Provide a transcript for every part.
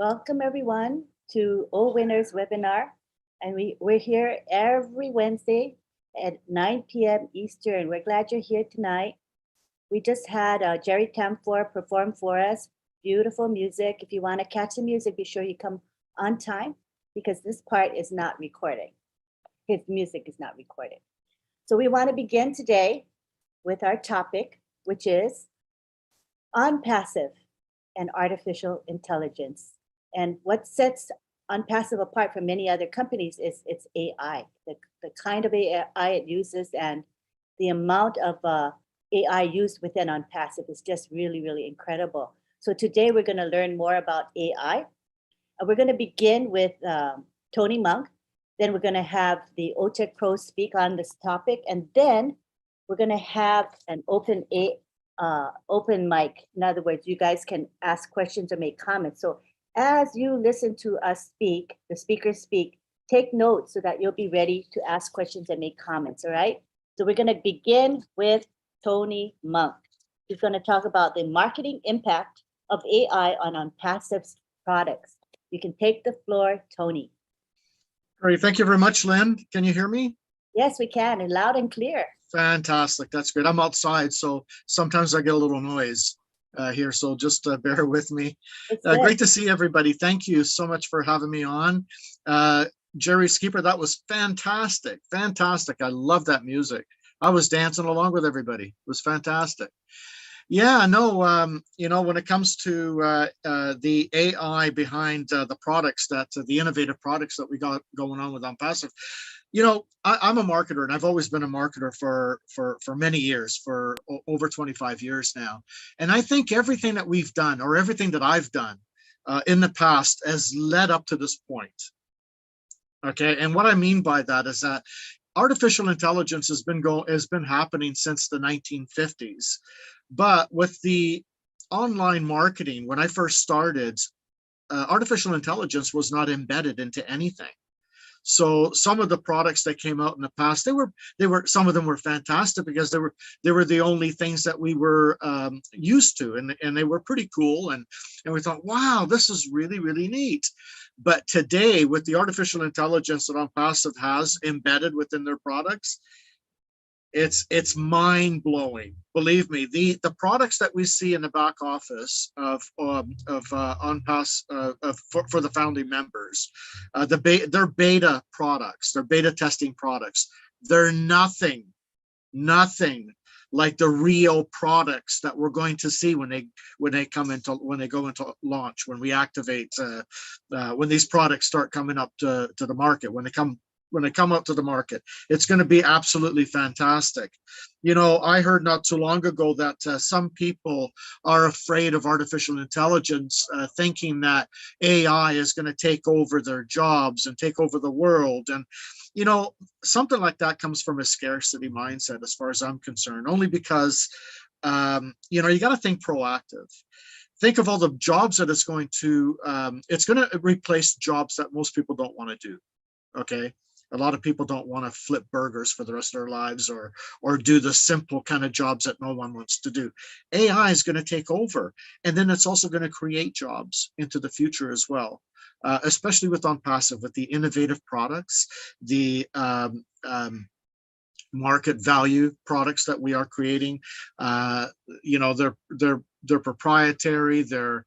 Welcome everyone to OWINNERS webinar. And we're here every Wednesday at 9 p.m. Eastern. We're glad you're here tonight. We just had Jerry Tamfor perform for us. Beautiful music. If you want to catch the music, be sure you come on time because this part is not recorded. His music is not recorded. So we want to begin today with our topic, which is OnPassive and artificial intelligence. And what sets OnPassive apart from many other companies is its AI, the kind of AI it uses, and the amount of AI used within OnPassive is just really, really incredible. So today we're going to learn more about AI. We're going to begin with Tony Monk. Then we're going to have the OTech pros speak on this topic. And then we're going to have an open mic. In other words, you guys can ask questions or make comments. So as you listen to us speak, the speakers speak, take notes so that you'll be ready to ask questions and make comments, all right? So we're going to begin with Tony Monk. He's going to talk about the marketing impact of AI on OnPassive's products. You can take the floor, Tony. Great, thank you very much, Lynn. Can you hear me? Yes, we can, and loud and clear. Fantastic, that's great. I'm outside, so sometimes I get a little noise here, so just bear with me. Great to see everybody. Thank you so much for having me on. Jerry Skipper, that was fantastic, fantastic. I love that music. I was dancing along with everybody. It was fantastic. Yeah, no, you know, when it comes to the AI behind the products the innovative products that we got going on with OnPassive, you know, I'm a marketer, and I've always been a marketer for many years, for over 25 years now. And I think everything that we've done, or everything that I've done in the past, has led up to this point. Okay, and what I mean by that is that artificial intelligence has been happening since the 1950s. But with the online marketing, when I first started, artificial intelligence was not embedded into anything. So some of the products that came out in the past, some of them were fantastic because they were the only things that we were used to, and they were pretty cool, and we thought, wow, this is really, really neat. But today, with the artificial intelligence that OnPassive has embedded within their products, it's mind-blowing. Believe me, the products that we see in the back office of OnPassive for the founding members, they're beta products, they're beta testing products. They're nothing like the real products that we're going to see when they go into launch, when we activate, when these products start coming up to the market, when they come up to the market. It's going to be absolutely fantastic. You know, I heard not too long ago that some people are afraid of artificial intelligence, thinking that AI is going to take over their jobs and take over the world. And, you know, something like that comes from a scarcity mindset, as far as I'm concerned, only because, you know, you got to think proactive. Think of all the jobs that it's going to replace jobs that most people don't want to do. Okay. A lot of people don't want to flip burgers for the rest of their lives, or do the simple kind of jobs that no one wants to do. AI is going to take over, and then it's also going to create jobs into the future as well, especially with OnPassive, with the innovative products, the market value products that we are creating. You know, they're proprietary. They're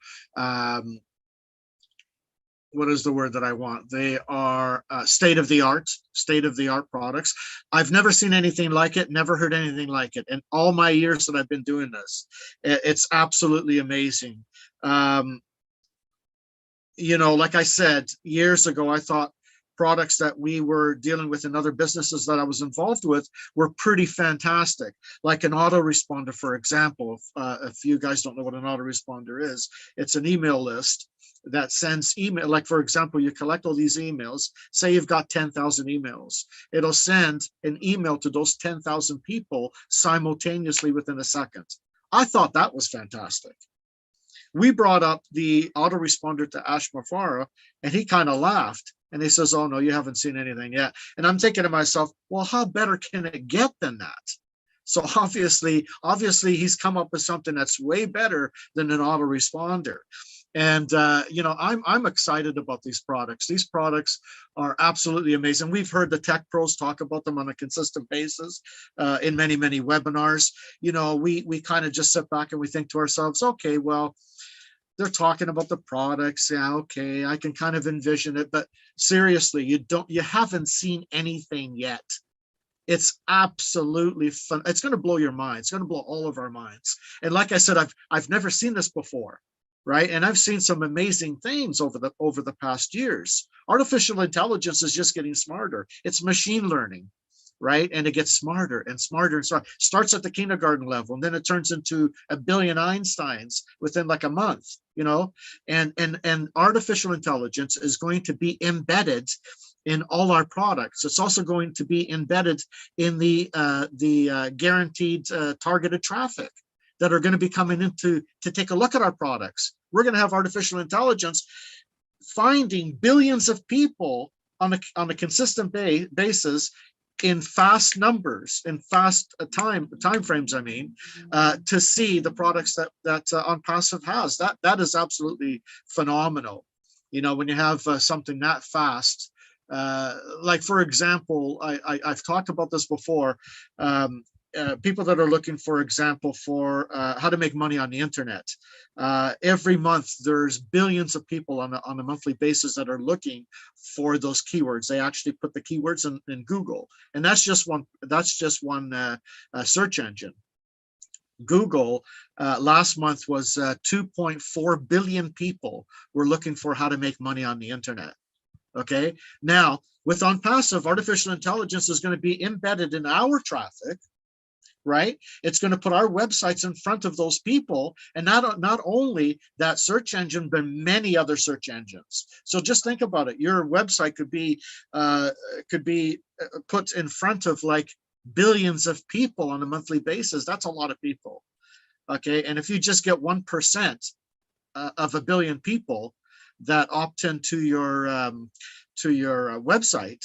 what is the word that I want? They are state-of-the-art products. I've never seen anything like it, never heard anything like it in all my years that I've been doing this. It's absolutely amazing. You know, like I said, years ago, I thought products that we were dealing with in other businesses that I was involved with were pretty fantastic, like an autoresponder, for example. If you guys don't know what an autoresponder is, it's an email list that sends email. Like, for example, you collect all these emails, say you've got 10,000 emails. It'll send an email to those 10,000 people simultaneously within a second. I thought that was fantastic. We brought up the autoresponder to Ash Mafara, and he kind of laughed, and he says, oh no, you haven't seen anything yet. And I'm thinking to myself, well, how better can it get than that? So obviously he's come up with something that's way better than an autoresponder. And I'm excited about these products. These products are absolutely amazing. We've heard the tech pros talk about them on a consistent basis in many, many webinars. We kind of just sit back and we think to ourselves, okay, well, they're talking about the products. Yeah, okay, I can kind of envision it, but seriously, you haven't seen anything yet. It's absolutely fun. It's going to blow your mind. It's going to blow all of our minds. And like I said, I've never seen this before, right? And I've seen some amazing things over the past years. Artificial intelligence is just getting smarter. It's machine learning, right? And it gets smarter and smarter and smarter. Starts at the kindergarten level, and then it turns into a billion Einsteins within like a month, and artificial intelligence is going to be embedded in all our products. It's also going to be embedded in the guaranteed targeted traffic that are going to be coming in to take a look at our products. We're going to have artificial intelligence finding billions of people on a consistent basis in fast numbers, in fast time frames. I mean, to see the products that OnPassive has. That is absolutely phenomenal. When you have something that fast. Like, for example, I've talked about this before. People that are looking, for example, for how to make money on the internet. Every month, there's billions of people on a monthly basis that are looking for those keywords. They actually put the keywords in Google, and that's just one search engine. Google last month was 2.4 billion people were looking for how to make money on the internet. Okay, now with OnPassive, artificial intelligence is going to be embedded in our traffic, right? It's going to put our websites in front of those people, and not only that search engine, but many other search engines. So just think about it. Your website could be put in front of like billions of people on a monthly basis. That's a lot of people. Okay, and if you just get 1% of a billion people that opt into your website,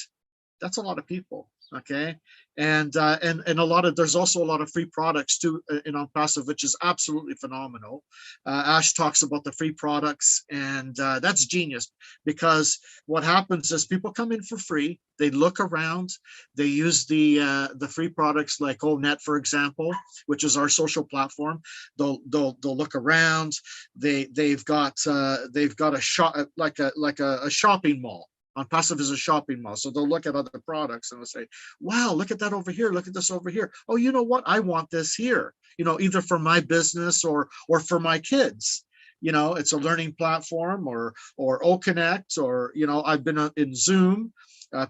that's a lot of people. Okay, and there's also a lot of free products too in OnPassive, which is absolutely phenomenal. Ash talks about the free products, and that's genius, because what happens is people come in for free, they look around, they use the free products like ONet, for example, which is our social platform. They'll look around. They've got a shop, like a shopping mall. OnPassive is a shopping mall. So they'll look at other products and they'll say, wow, look at that over here. Look at this over here. Oh, you know what? I want this here, either for my business or for my kids. It's a learning platform, or OConnect, or, I've been in Zoom.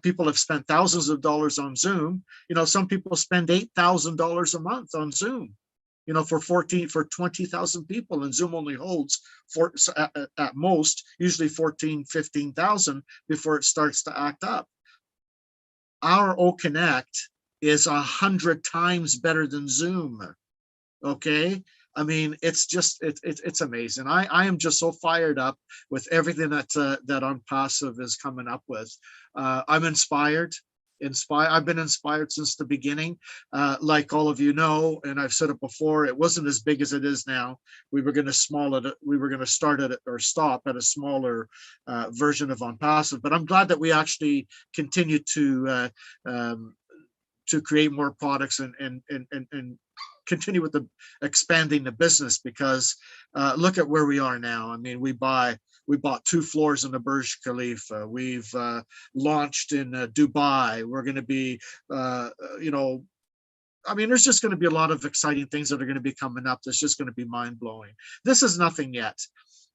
People have spent thousands of dollars on Zoom. Some people spend $8,000 a month on Zoom. For 20,000 people, and Zoom only holds at most usually 15,000 before it starts to act up. Our OConnect is 100 times better than Zoom. Okay, I mean, it's amazing. I am just so fired up with everything that OnPassive is coming up with. I'm inspired. I've been inspired since the beginning. Like all of you know, and I've said it before, it wasn't as big as it is now. We were going to start at or stop at a smaller version of OnPassive, but I'm glad that we actually continue to create more products and continue with the expanding the business, because look at where we are now. I mean, we bought 2 floors in the Burj Khalifa. We've launched in Dubai. We're going to be, there's just going to be a lot of exciting things that are going to be coming up. That's just going to be mind blowing. This is nothing yet.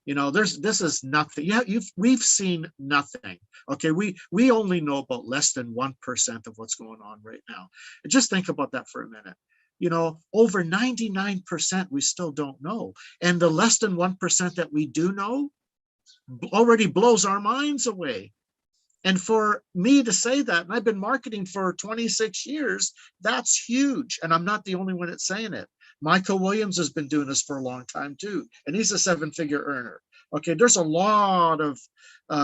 This is nothing. Yeah, we've seen nothing. Okay, we only know about less than 1% of what's going on right now. Just think about that for a minute. Over 99% we still don't know, and the less than 1% that we do know already blows our minds away. And for me to say that, and I've been marketing for 26 years, that's huge. And I'm not the only one that's saying it. Michael Williams has been doing this for a long time too, and he's a 7-figure earner. Okay, there's a lot of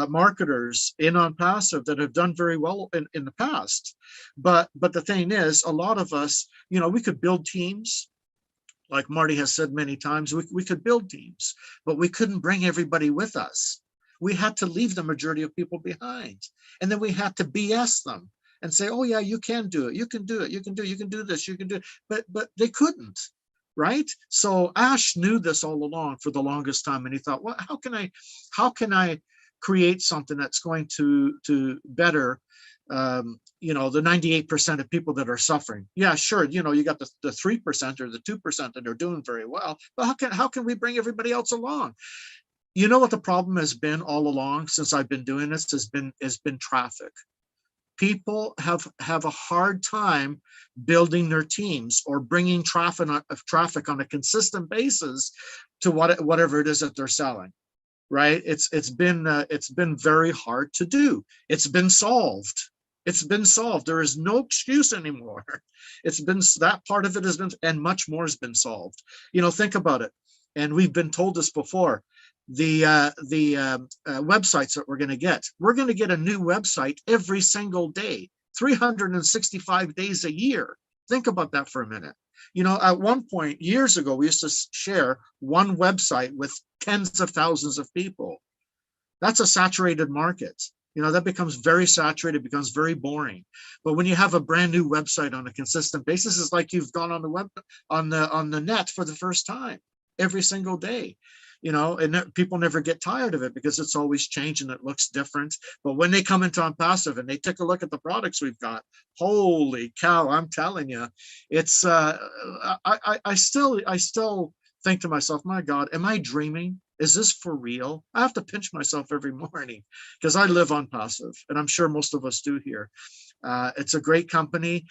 marketers in OnPassive that have done very well in the past. But the thing is, a lot of us, we could build teams. like Marty has said many times, we could build teams, but we couldn't bring everybody with us. We had to leave the majority of people behind. And then we had to BS them and say, oh yeah, you can do it. You can do it. You can do it. You can do this. You can do it. But they couldn't. Right. So Ash knew this all along for the longest time. And he thought, well, how can I create something that's going to better the 98% of people that are suffering? Yeah, sure. You got the 3% or the 2% that are doing very well, but how can we bring everybody else along? You know what the problem has been all along since I've been doing this has been traffic. People have a hard time building their teams or bringing traffic on a consistent basis to whatever it is that they're selling. Right? It's been very hard to do. It's been solved. It's been solved. There is no excuse anymore. It's been, that part of it has been, and much more has been solved. Think about it. And we've been told this before. The websites that we're going to get a new website every single day, 365 days a year. Think about that for a minute. At one point years ago, we used to share one website with tens of thousands of people. That's a saturated market. That becomes very saturated, becomes very boring. But when you have a brand new website on a consistent basis, it's like you've gone on the net for the first time every single day. And people never get tired of it because it's always changing. It looks different. But when they come into OnPassive and they take a look at the products we've got, holy cow, I'm telling you, it's I still think to myself, my God, am I dreaming? Is this for real? I have to pinch myself every morning because I live OnPassive, and I'm sure most of us do here. It's a great company.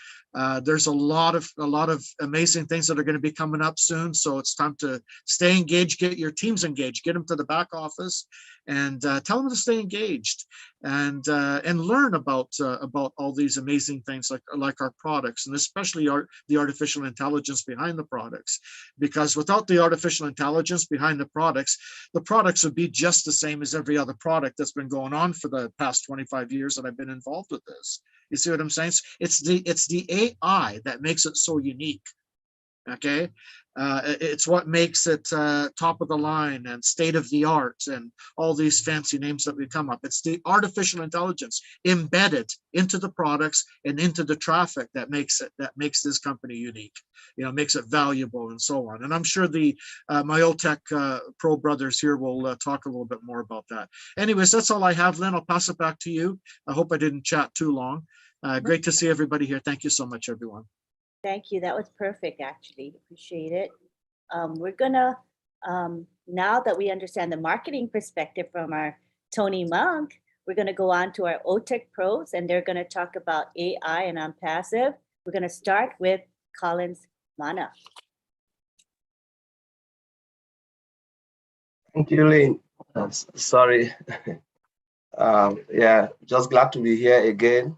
There's a lot of amazing things that are going to be coming up soon. So it's time to stay engaged, get your teams engaged, get them to the back office, and tell them to stay engaged and learn about all these amazing things like our products, and especially the artificial intelligence behind the products. Because without the artificial intelligence behind the products would be just the same as every other product that's been going on for the past 25 years that I've been involved with this. You see what I'm saying? It's the AI that makes it so unique. Okay, it's what makes it top of the line and state of the art and all these fancy names that we come up. It's the artificial intelligence embedded into the products and into the traffic that makes this company unique. Makes it valuable and so on. And I'm sure the my OTech Pro brothers here will talk a little bit more about that. Anyways, that's all I have, Lynn. I'll pass it back to you. I hope I didn't chat too long. Great to see everybody here. Thank you so much, everyone. Thank you. That was perfect, actually. Appreciate it. We're gonna, now that we understand the marketing perspective from our Tony Monk, we're gonna go on to our OTech pros, and they're gonna talk about AI and OnPassive. We're gonna start with Collins Mana. Thank you, Lynn. Sorry. Yeah, just glad to be here again.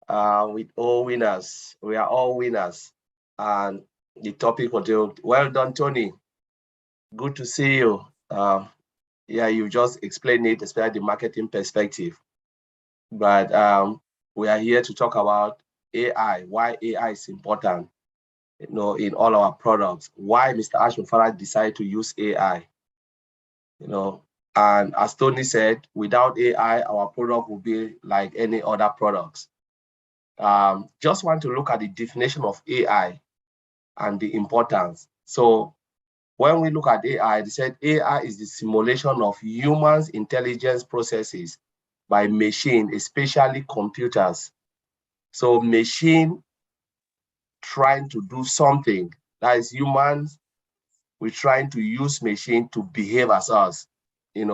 With all winners. We are all winners. And the topic for today, well done, Tony. Good to see you. Yeah, you just explained it, especially the marketing perspective. But we are here to talk about AI, why AI is important, in all our products, why Mr. Ashmufara decided to use AI, and as Tony said, without AI, our product will be like any other products. Just want to look at the definition of AI and the importance. So when we look at AI, they said AI is the simulation of humans' intelligence processes by machine, especially computers. So machine trying to do something, that is humans, we're trying to use machine to behave as us, And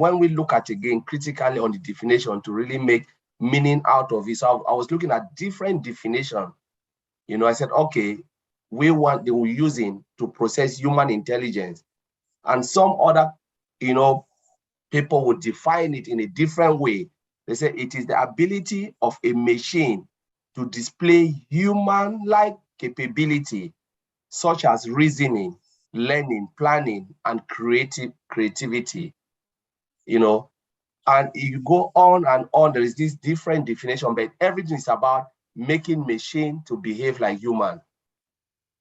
when we look at, again, critically on the definition to really make meaning out of it. So I was looking at different definition. I said, okay, they were using to process human intelligence. And some other, people would define it in a different way. They say it is the ability of a machine to display human-like capability, such as reasoning, learning, planning, and creativity, And you go on and on, there is this different definition, but everything is about making machine to behave like human.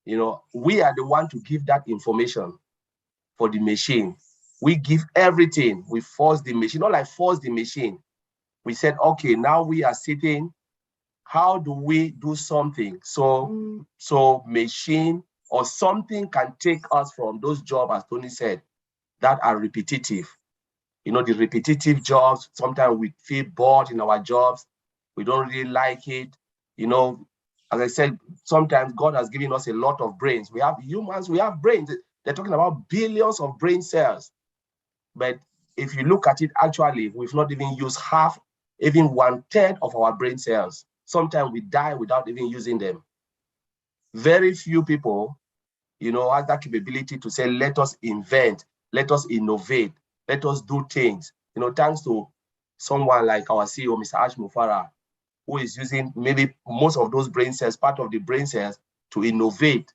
You know, we are the one to give that information for the machine. We give everything. We force the machine, not like force the machine. We said, okay, now we are sitting. How do we do something so machine or something can take us from those jobs, as Tony said, that are repetitive? You know, the repetitive jobs, sometimes we feel bored in our jobs. We don't really like it. You know, as I said, sometimes God has given us a lot of brains. We have humans, we have brains. They're talking about billions of brain cells. But if you look at it, actually, we've not even used half, even 1/3 of our brain cells. Sometimes we die without even using them. Very few people, you know, have that capability to say, let us invent, let us innovate, let us do things. You know, thanks to someone like our CEO, Mr. Ash Mufara, who is using maybe most of those brain cells, part of the brain cells, to innovate,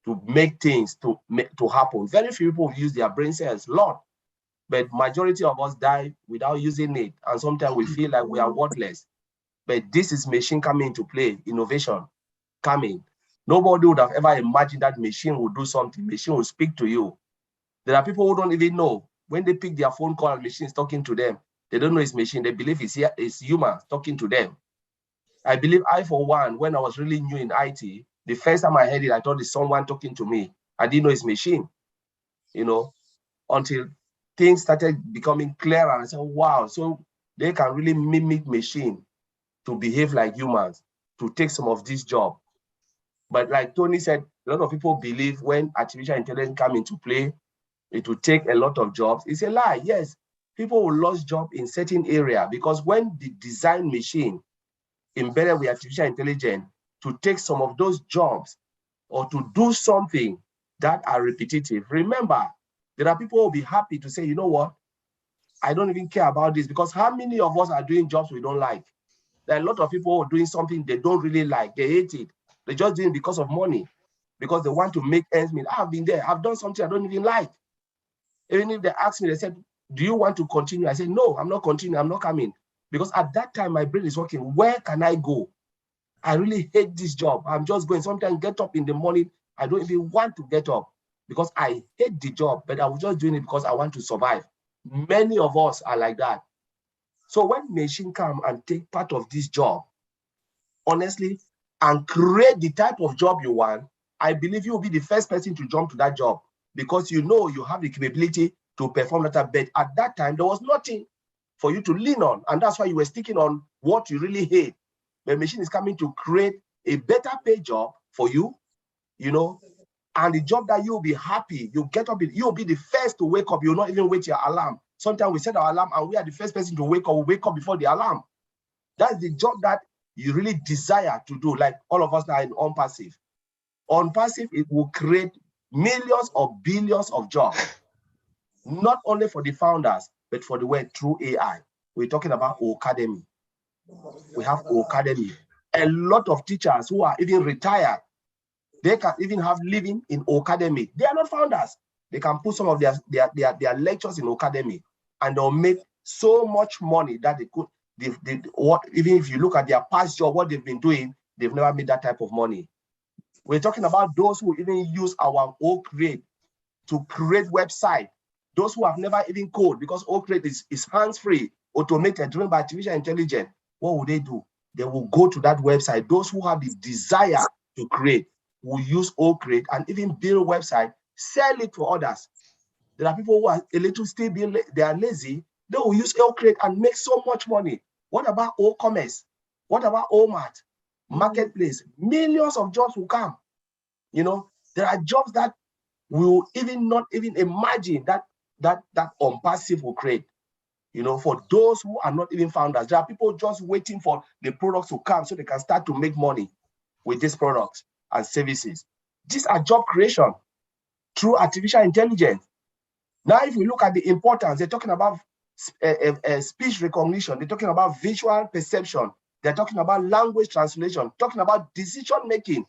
to make things to happen. Very few people use their brain cells a lot, but majority of us die without using it. And sometimes we feel like we are worthless. But this is machine coming into play, innovation coming. Nobody would have ever imagined that machine would do something. Machine will speak to you. There are people who don't even know. When they pick their phone call and machine is talking to them, they don't know it's machine. They believe it's human talking to them. I believe I, for one, when I was really new in IT, the first time I heard it, I thought it's someone talking to me. I didn't know it's machine, you know, until things started becoming clearer. And I said, wow, so they can really mimic machine to behave like humans, to take some of this job. But like Tony said, a lot of people believe when artificial intelligence come into play, it will take a lot of jobs. It's a lie. Yes, people will lose job in certain area, because when the design machine embedded with artificial intelligence to take some of those jobs or to do something that are repetitive, remember, there are people who will be happy to say, you know what, I don't even care about this, because how many of us are doing jobs we don't like? There are a lot of people who are doing something they don't really like. They hate it. They just doing it because of money, because they want to make ends meet. I've been there. I've done something I don't even like. Even if they ask me, they said, do you want to continue? I said, no, I'm not continuing. I'm not coming. Because at that time, my brain is working. Where can I go? I really hate this job. I'm just going. Sometimes get up in the morning. I don't even want to get up because I hate the job, but I was just doing it because I want to survive. Many of us are like that. So when machine come and take part of this job, honestly, and create the type of job you want, I believe you will be the first person to jump to that job, because you know you have the capability to perform that. But at that time, there was nothing for you to lean on. And that's why you were sticking on what you really hate. The machine is coming to create a better paid job for you, you know, and the job that you'll be happy. You get up, you'll be the first to wake up. You'll not even wait your alarm. Sometimes we set our alarm and we are the first person to wake up. We wake up before the alarm. That's the job that you really desire to do, like all of us now in OnPassive. OnPassive, it will create millions or billions of jobs, not only for the founders, but for the world through AI. We're talking about Academy. We have Academy. A lot of teachers who are even retired, they can even have living in Academy. They are not founders. They can put some of their lectures in Academy, and they'll make so much money that they could. Even if you look at their past job, what they've been doing, they've never made that type of money. We're talking about those who even use our OCreate to create website. Those who have never even code, because OCreate is hands-free, automated, driven by artificial intelligence. What will they do? They will go to that website. Those who have the desire to create will use OCreate and even build a website, sell it for others. There are people who are a little still being, they are lazy. They will use OCreate and make so much money. What about OCommerce? What about OMart? Marketplace? Millions of jobs will come. You know, there are jobs that we will even not even imagine that OnPassive will create. You know, for those who are not even founders, there are people just waiting for the products to come so they can start to make money with these products and services. These are job creation through artificial intelligence. Now, if we look at the importance, they're talking about speech recognition, they're talking about visual perception, they're talking about language translation, talking about decision making.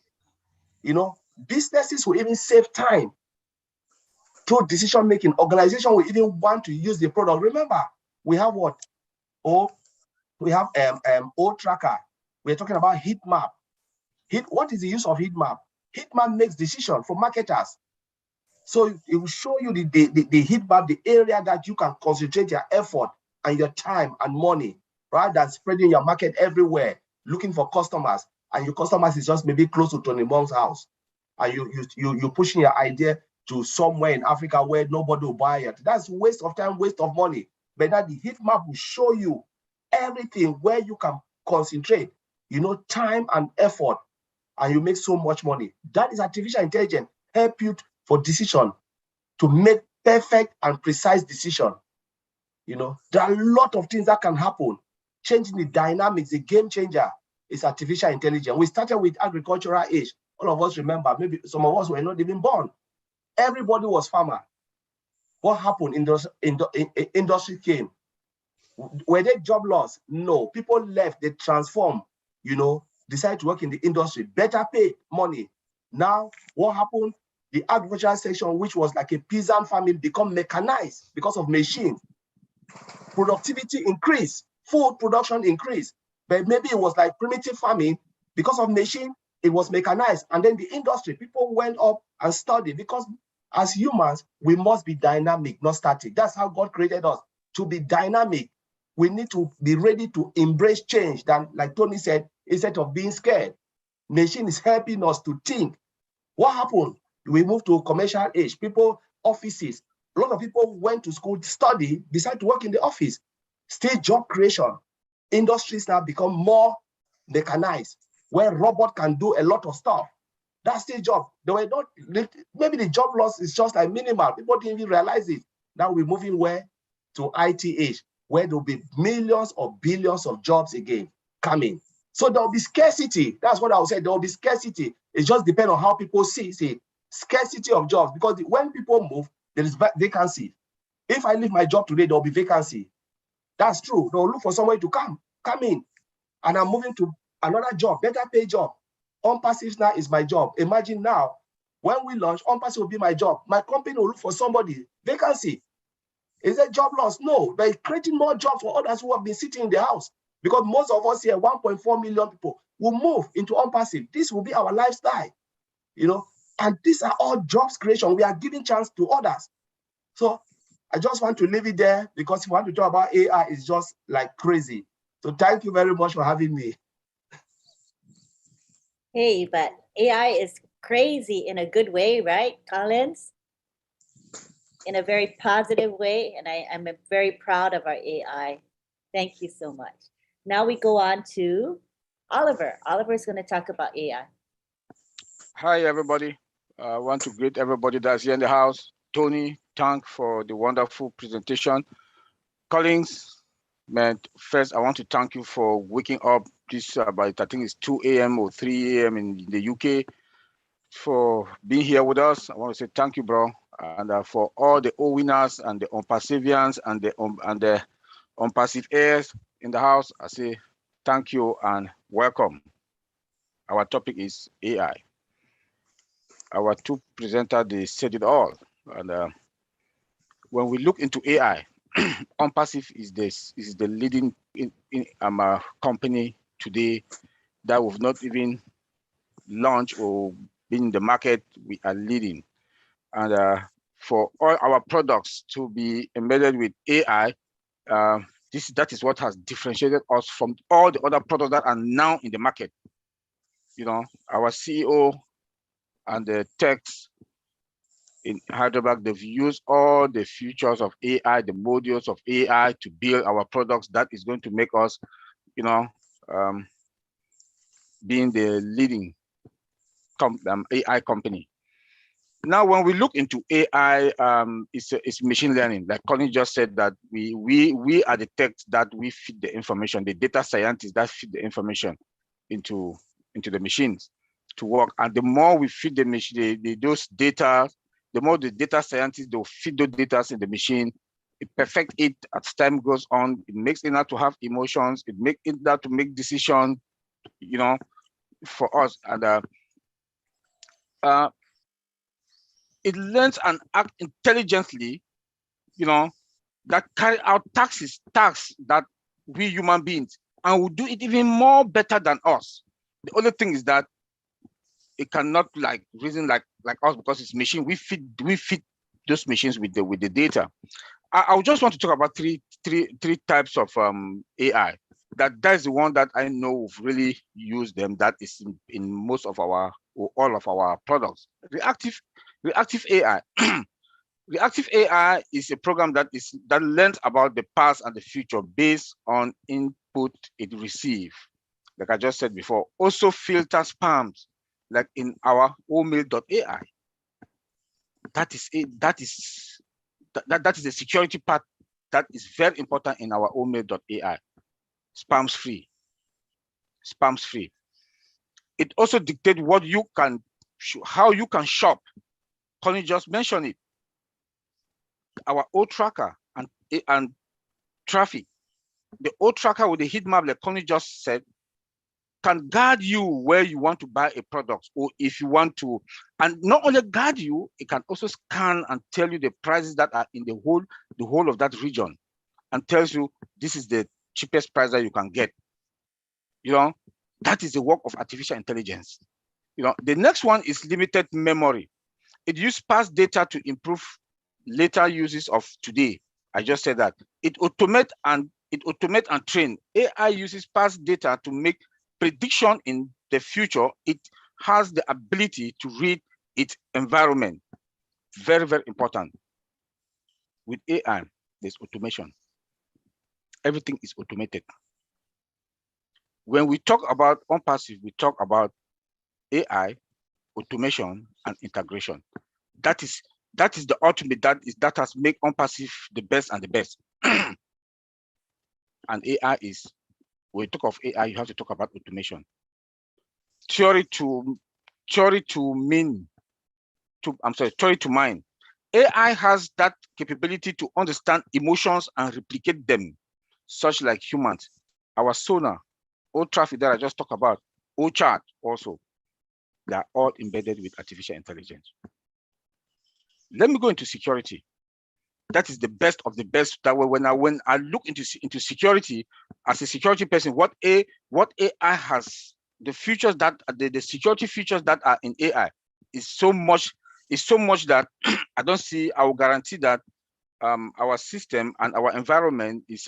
You know, businesses will even save time through decision making. Organization will even want to use the product. Remember, we have what? We have O tracker. We're talking about heat map. What is the use of heat map? heat map makes decision for marketers. So it will show you the heat map, the area that you can concentrate your effort and your time and money, rather than spreading your market everywhere, looking for customers, and your customers is just maybe close to Tony Mom's house, and you pushing your idea to somewhere in Africa where nobody will buy it. That's waste of time, waste of money. But that the heat map will show you everything where you can concentrate, time and effort, and you make so much money. That is artificial intelligence help you for decision, to make perfect and precise decision. There are a lot of things that can happen. Changing the dynamics, the game changer is artificial intelligence. We started with agricultural age. All of us remember, maybe some of us were not even born. Everybody was farmer. What happened? Industry came. Were they job loss? No. People left, they transformed, decided to work in the industry, better pay, money. Now, what happened? The agricultural section, which was like a peasant farming, become mechanized because of machines. Productivity increased, food production increased, but maybe it was like primitive farming. Because of machine, it was mechanized. And then the industry, people went up and studied, because as humans, we must be dynamic, not static. That's how God created us, to be dynamic. We need to be ready to embrace change. Than, like Tony said, instead of being scared. Machine is helping us to think. What happened? We moved to commercial age. People, offices. A lot of people went to school, study, decide to work in the office. Still job creation. Industries now become more mechanized, where robot can do a lot of stuff. That's still job. They were not, maybe the job loss is just like minimal. People didn't even realize it. Now we're moving where? To IT age, where there'll be millions or billions of jobs again coming. So there'll be scarcity. That's what I would say. There'll be scarcity. It just depends on how people see scarcity of jobs, because when people move, there is vacancy. If I leave my job today, there'll be vacancy. That's true. They'll look for somebody to come in. And I'm moving to another job, better pay job. OnPassive now is my job. Imagine now, when we launch, OnPassive will be my job. My company will look for somebody, vacancy. Is it job loss? No, they're creating more jobs for others who have been sitting in the house. Because most of us here, 1.4 million people, will move into OnPassive. This will be our lifestyle, and these are all jobs creation. We are giving chance to others. So I just want to leave it there, because if you want to talk about AI, it's just like crazy. So thank you very much for having me. Hey, but AI is crazy in a good way, right, Collins? In a very positive way, and I'm very proud of our AI. Thank you so much. Now we go on to Oliver. Oliver is going to talk about AI. Hi, everybody. I want to greet everybody that's here in the house. Tony, thank for the wonderful presentation. Collins, man, first I want to thank you for waking up this about, I think it's 2 a.m. or 3 a.m. in the UK, for being here with us. I want to say thank you, bro. And for all the OWINNERS and the OnPassivians and the OnPassive heirs in the house, I say thank you and welcome. Our topic is AI. Our two presenters, they said it all. And when we look into AI, OnPassive is the leading company today that we've not even launched or been in the market. We are leading. And for all our products to be embedded with AI, that is what has differentiated us from all the other products that are now in the market. Our CEO and the techs in Hyderabad, they've used all the features of AI, the modules of AI to build our products that is going to make us, being the leading AI company. Now, when we look into AI, it's machine learning. Like Colin just said, that we are the tech that we feed the information, the data scientists that feed the information into the machines to work. And the more we feed the machine, those data, the more the data scientists, they'll feed those data in the machine, it perfect it as time goes on. It makes it not to have emotions. It makes it not to make decisions, for us. And it learns and acts intelligently, that carry out tasks that we human beings, and will do it even more better than us. The only thing is that it cannot like reason like us because it's machine. We feed those machines with the data. I just want to talk about three types of AI. That's the one that I know we've really used them. That is in most of our or all of our products. Reactive AI. Reactive AI is a program that learns about the past and the future based on input it receives. Like I just said before, also filter spams, like in our OMail.ai. That is the security part that is very important in our OMail.ai. Spams free. It also dictates what you can, how you can shop. Connie just mentioned it. Our O tracker and traffic. The O tracker with the heat map, like Connie just said, can guide you where you want to buy a product, or if you want to, and not only guide you, it can also scan and tell you the prices that are in the whole of that region, and tells you this is the cheapest price that you can get. You know, that is the work of artificial intelligence. You know, the next one is limited memory. It uses past data to improve later uses of today. I just said that. It automate and train. AI uses past data to make prediction in the future. It has the ability to read its environment. Very, very important. With AI, there's automation. Everything is automated. When we talk about OnPassive, we talk about AI, automation, and integration. That is the ultimate. That has made OnPassive the best and the best. And AI is, when you talk of AI, you have to talk about automation. Theory to mind. AI has that capability to understand emotions and replicate them, such like humans. Our sonar, O traffic that I just talked about, O chart also, they are all embedded with artificial intelligence. Let me go into security. That is the best of the best. That way, when I look into security as a security person, what AI has, the features that the security features that are in AI is so much that I will guarantee that our system and our environment is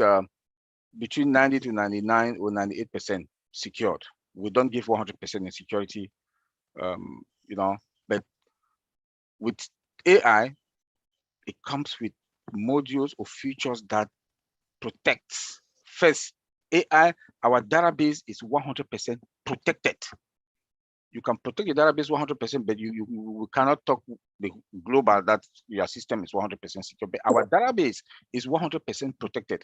between 90 to 99 or 98% secured. We don't give 100% in security, you know, but with AI, it comes with modules or features that protects. First, AI, our database is 100% protected. You can protect your database 100%, but we cannot talk the global that your system is 100% secure. But our database is 100% protected.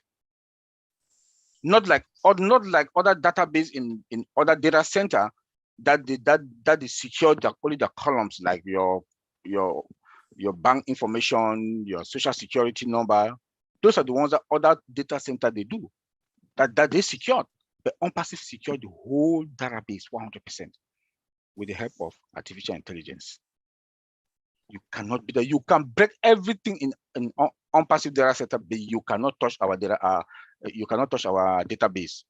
Not like other database in other data center that is secured only the columns, like your bank information, your social security number. Those are the ones that other data center they do. That they secured. But OnPassive secured the whole database 100% with the help of artificial intelligence. You cannot be there. You can break everything in OnPassive data center, but you cannot touch our data. You cannot touch our database.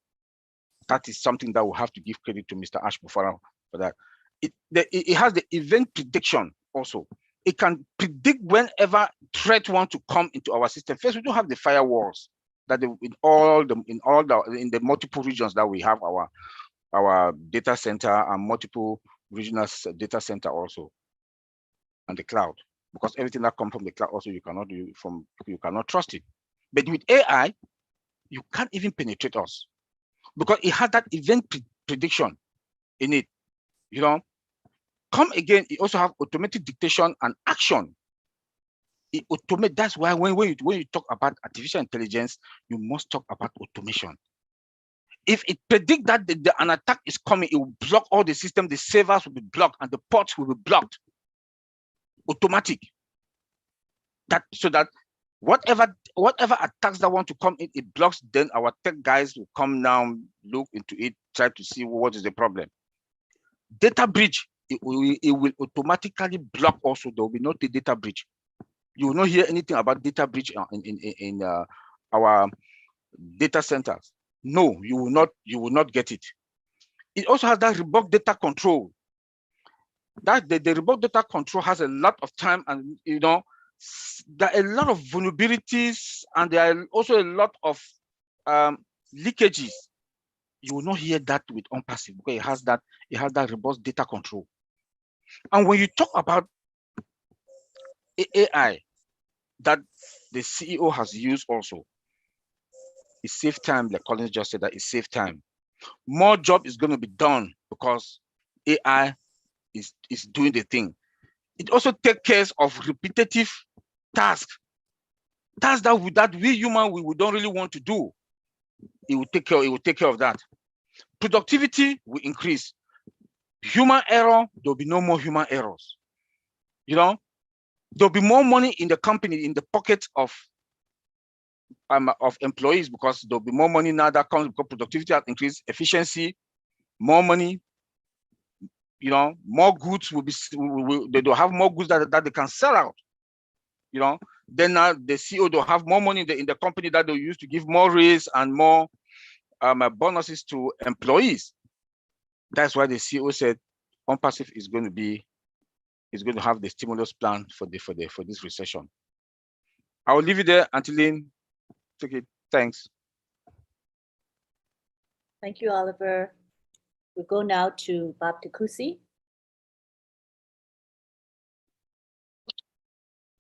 That is something that we have to give credit to Mr. Ash Bufara for that. It has the event prediction also. It can predict whenever threat want to come into our system. First, we don't have the firewalls that in the multiple regions that we have our data center and multiple regional data center also, and the cloud, because everything that comes from the cloud also you cannot trust it. But with AI, you can't even penetrate us because it has that event prediction in it. You know, come again. It also have automatic dictation and action. It automate. That's why when you talk about artificial intelligence, you must talk about automation. If it predicts that an attack is coming, it will block all the system. The servers will be blocked and the ports will be blocked. Automatic. So that whatever attacks that want to come in, it blocks. Then our tech guys will come down, look into it, try to see what is the problem. Data breach, it will automatically block also. There will be no data breach. You will not hear anything about data breach in our data centers. No, you will not get it. It also has that remote data control. that the remote data control has a lot of time, and there are a lot of vulnerabilities, and there are also a lot of leakages. You will not hear that with OnPassive because it has that robust data control. And when you talk about AI that the CEO has used also, it saves time, like Collins just said, that it saves time. More job is going to be done because AI is doing the thing. It also takes care of repetitive tasks that we human we don't really want to do. It will take care of that. Productivity will increase. Human error, there'll be no more human errors. There'll be more money in the company, in the pockets of employees, because there'll be more money now that comes because productivity has increased, efficiency, more money. More goods will be. They'll have more goods that they can sell out. Then now the CEO will have more money in the company that they'll use to give more raise and more bonuses to employees. That's why the CEO said OnPassive is going to have the stimulus plan for this recession. I will leave it there until then. Take it. Thanks. Thank you, Oliver. We go now to Bob Takusi.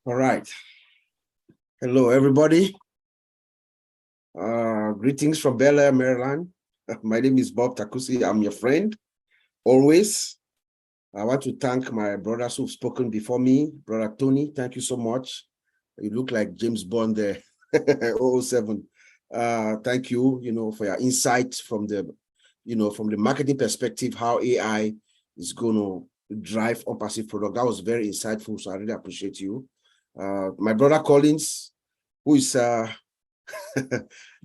All right. Hello, everybody. Greetings from Bel Air, Maryland. My name is Bob Takusi. I'm your friend, always. I want to thank my brothers who've spoken before me. Brother Tony, thank you so much. You look like James Bond there, 007. Thank you, for your insight from the marketing perspective, how AI is going to drive OnPassive product. That was very insightful, so I really appreciate you. My brother Collins, who is the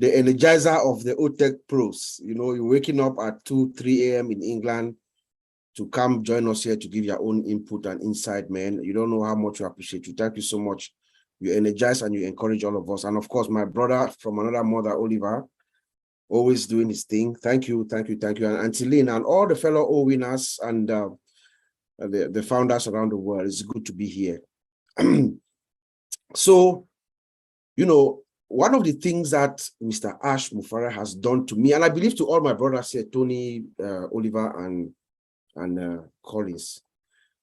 energizer of the OTech pros. You're waking up at 2, 3 a.m. in England to come join us here to give your own input and insight, man. You don't know how much we appreciate you. Thank you so much. You energize and you encourage all of us. And of course, my brother from another mother, Oliver, always doing his thing. Thank you, thank you, thank you. And Auntie Lynn and all the fellow OWINNERS and the founders around the world. It's good to be here. So, one of the things that Mr. Ash Mufareh has done to me, and I believe to all my brothers here, Tony, Oliver, and Collins,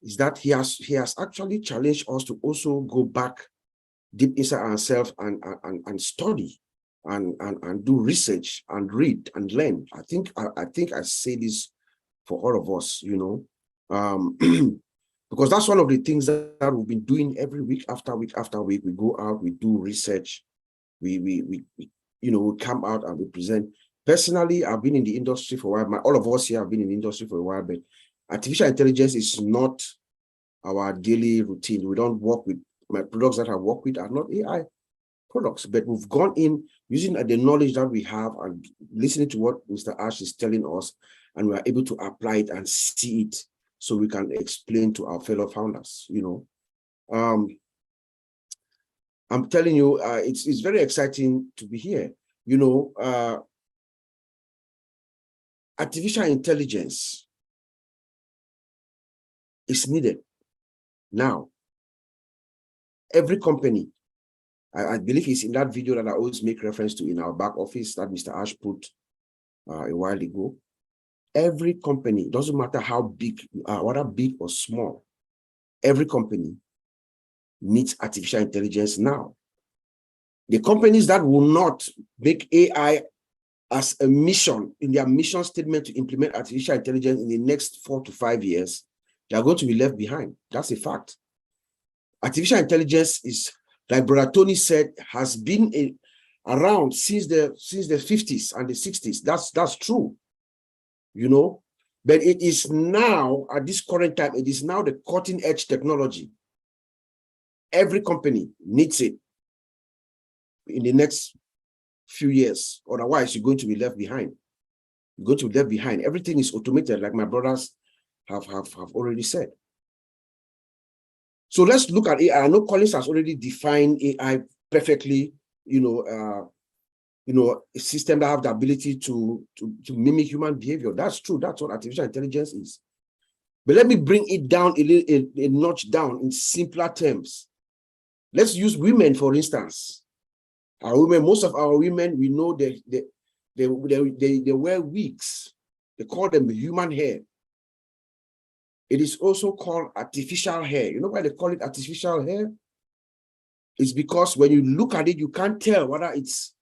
is that he has actually challenged us to also go back deep inside ourselves and study and do research and read and learn. I think I say this for all of us, because that's one of the things that we've been doing every week after week after week. We go out, we do research, we come out and we present. Personally, I've been in the industry for a while. All of us here have been in the industry for a while, but artificial intelligence is not our daily routine. We don't work with, my products that I work with are not AI products, but we've gone in using the knowledge that we have and listening to what Mr. Ash is telling us, and we are able to apply it and see it so we can explain to our fellow founders, I'm telling you, it's very exciting to be here. Artificial intelligence is needed now. Every company, I believe it's in that video that I always make reference to in our back office that Mr. Ash put a while ago. Every company, doesn't matter how big you are, whether big or small, every company needs artificial intelligence now. The companies that will not make AI as a mission in their mission statement to implement artificial intelligence in the next 4 to 5 years, they are going to be left behind. That's a fact. Artificial intelligence is, like Brother Tony said, has been around since the 50s and the 60s. That's true, but it is now, at this current time, it is now the cutting edge technology. Every company needs it in the next few years. Otherwise, you're going to be left behind. You're going to be left behind. Everything is automated, like my brothers have already said. So let's look at AI. I know Collins has already defined AI perfectly, a system that have the ability to mimic human behavior. That's true. That's what artificial intelligence is. But let me bring it down a notch down in simpler terms. Let's use women, for instance. Our women, most of our women, we know they wear wigs. They call them human hair. It is also called artificial hair. You know why they call it artificial hair? It's because when you look at it, you can't tell whether it's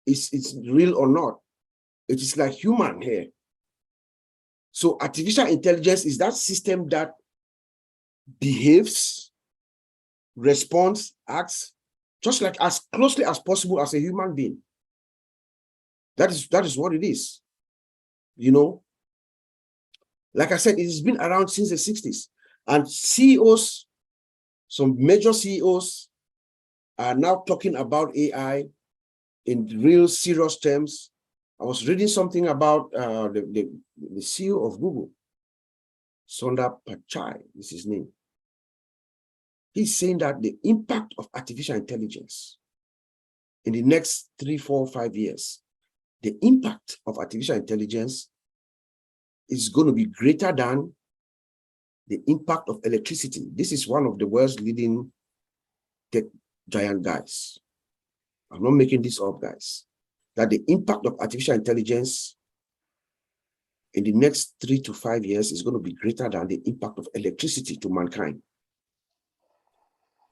real or not. It is like human hair. So artificial intelligence is that system that behaves, responds, acts, just like as closely as possible as a human being. That is what it is. You know, like I said, it has been around since the 60s. And CEOs, some major CEOs are now talking about AI in real serious terms. I was reading something about the CEO of Google, Sundar Pichai is his name. He's saying that the impact of artificial intelligence in the next 3, 4, 5 years, the impact of artificial intelligence is going to be greater than the impact of electricity. This is one of the world's leading tech giant guys. I'm not making this up, guys. That the impact of artificial intelligence in the next 3 to 5 years is going to be greater than the impact of electricity to mankind.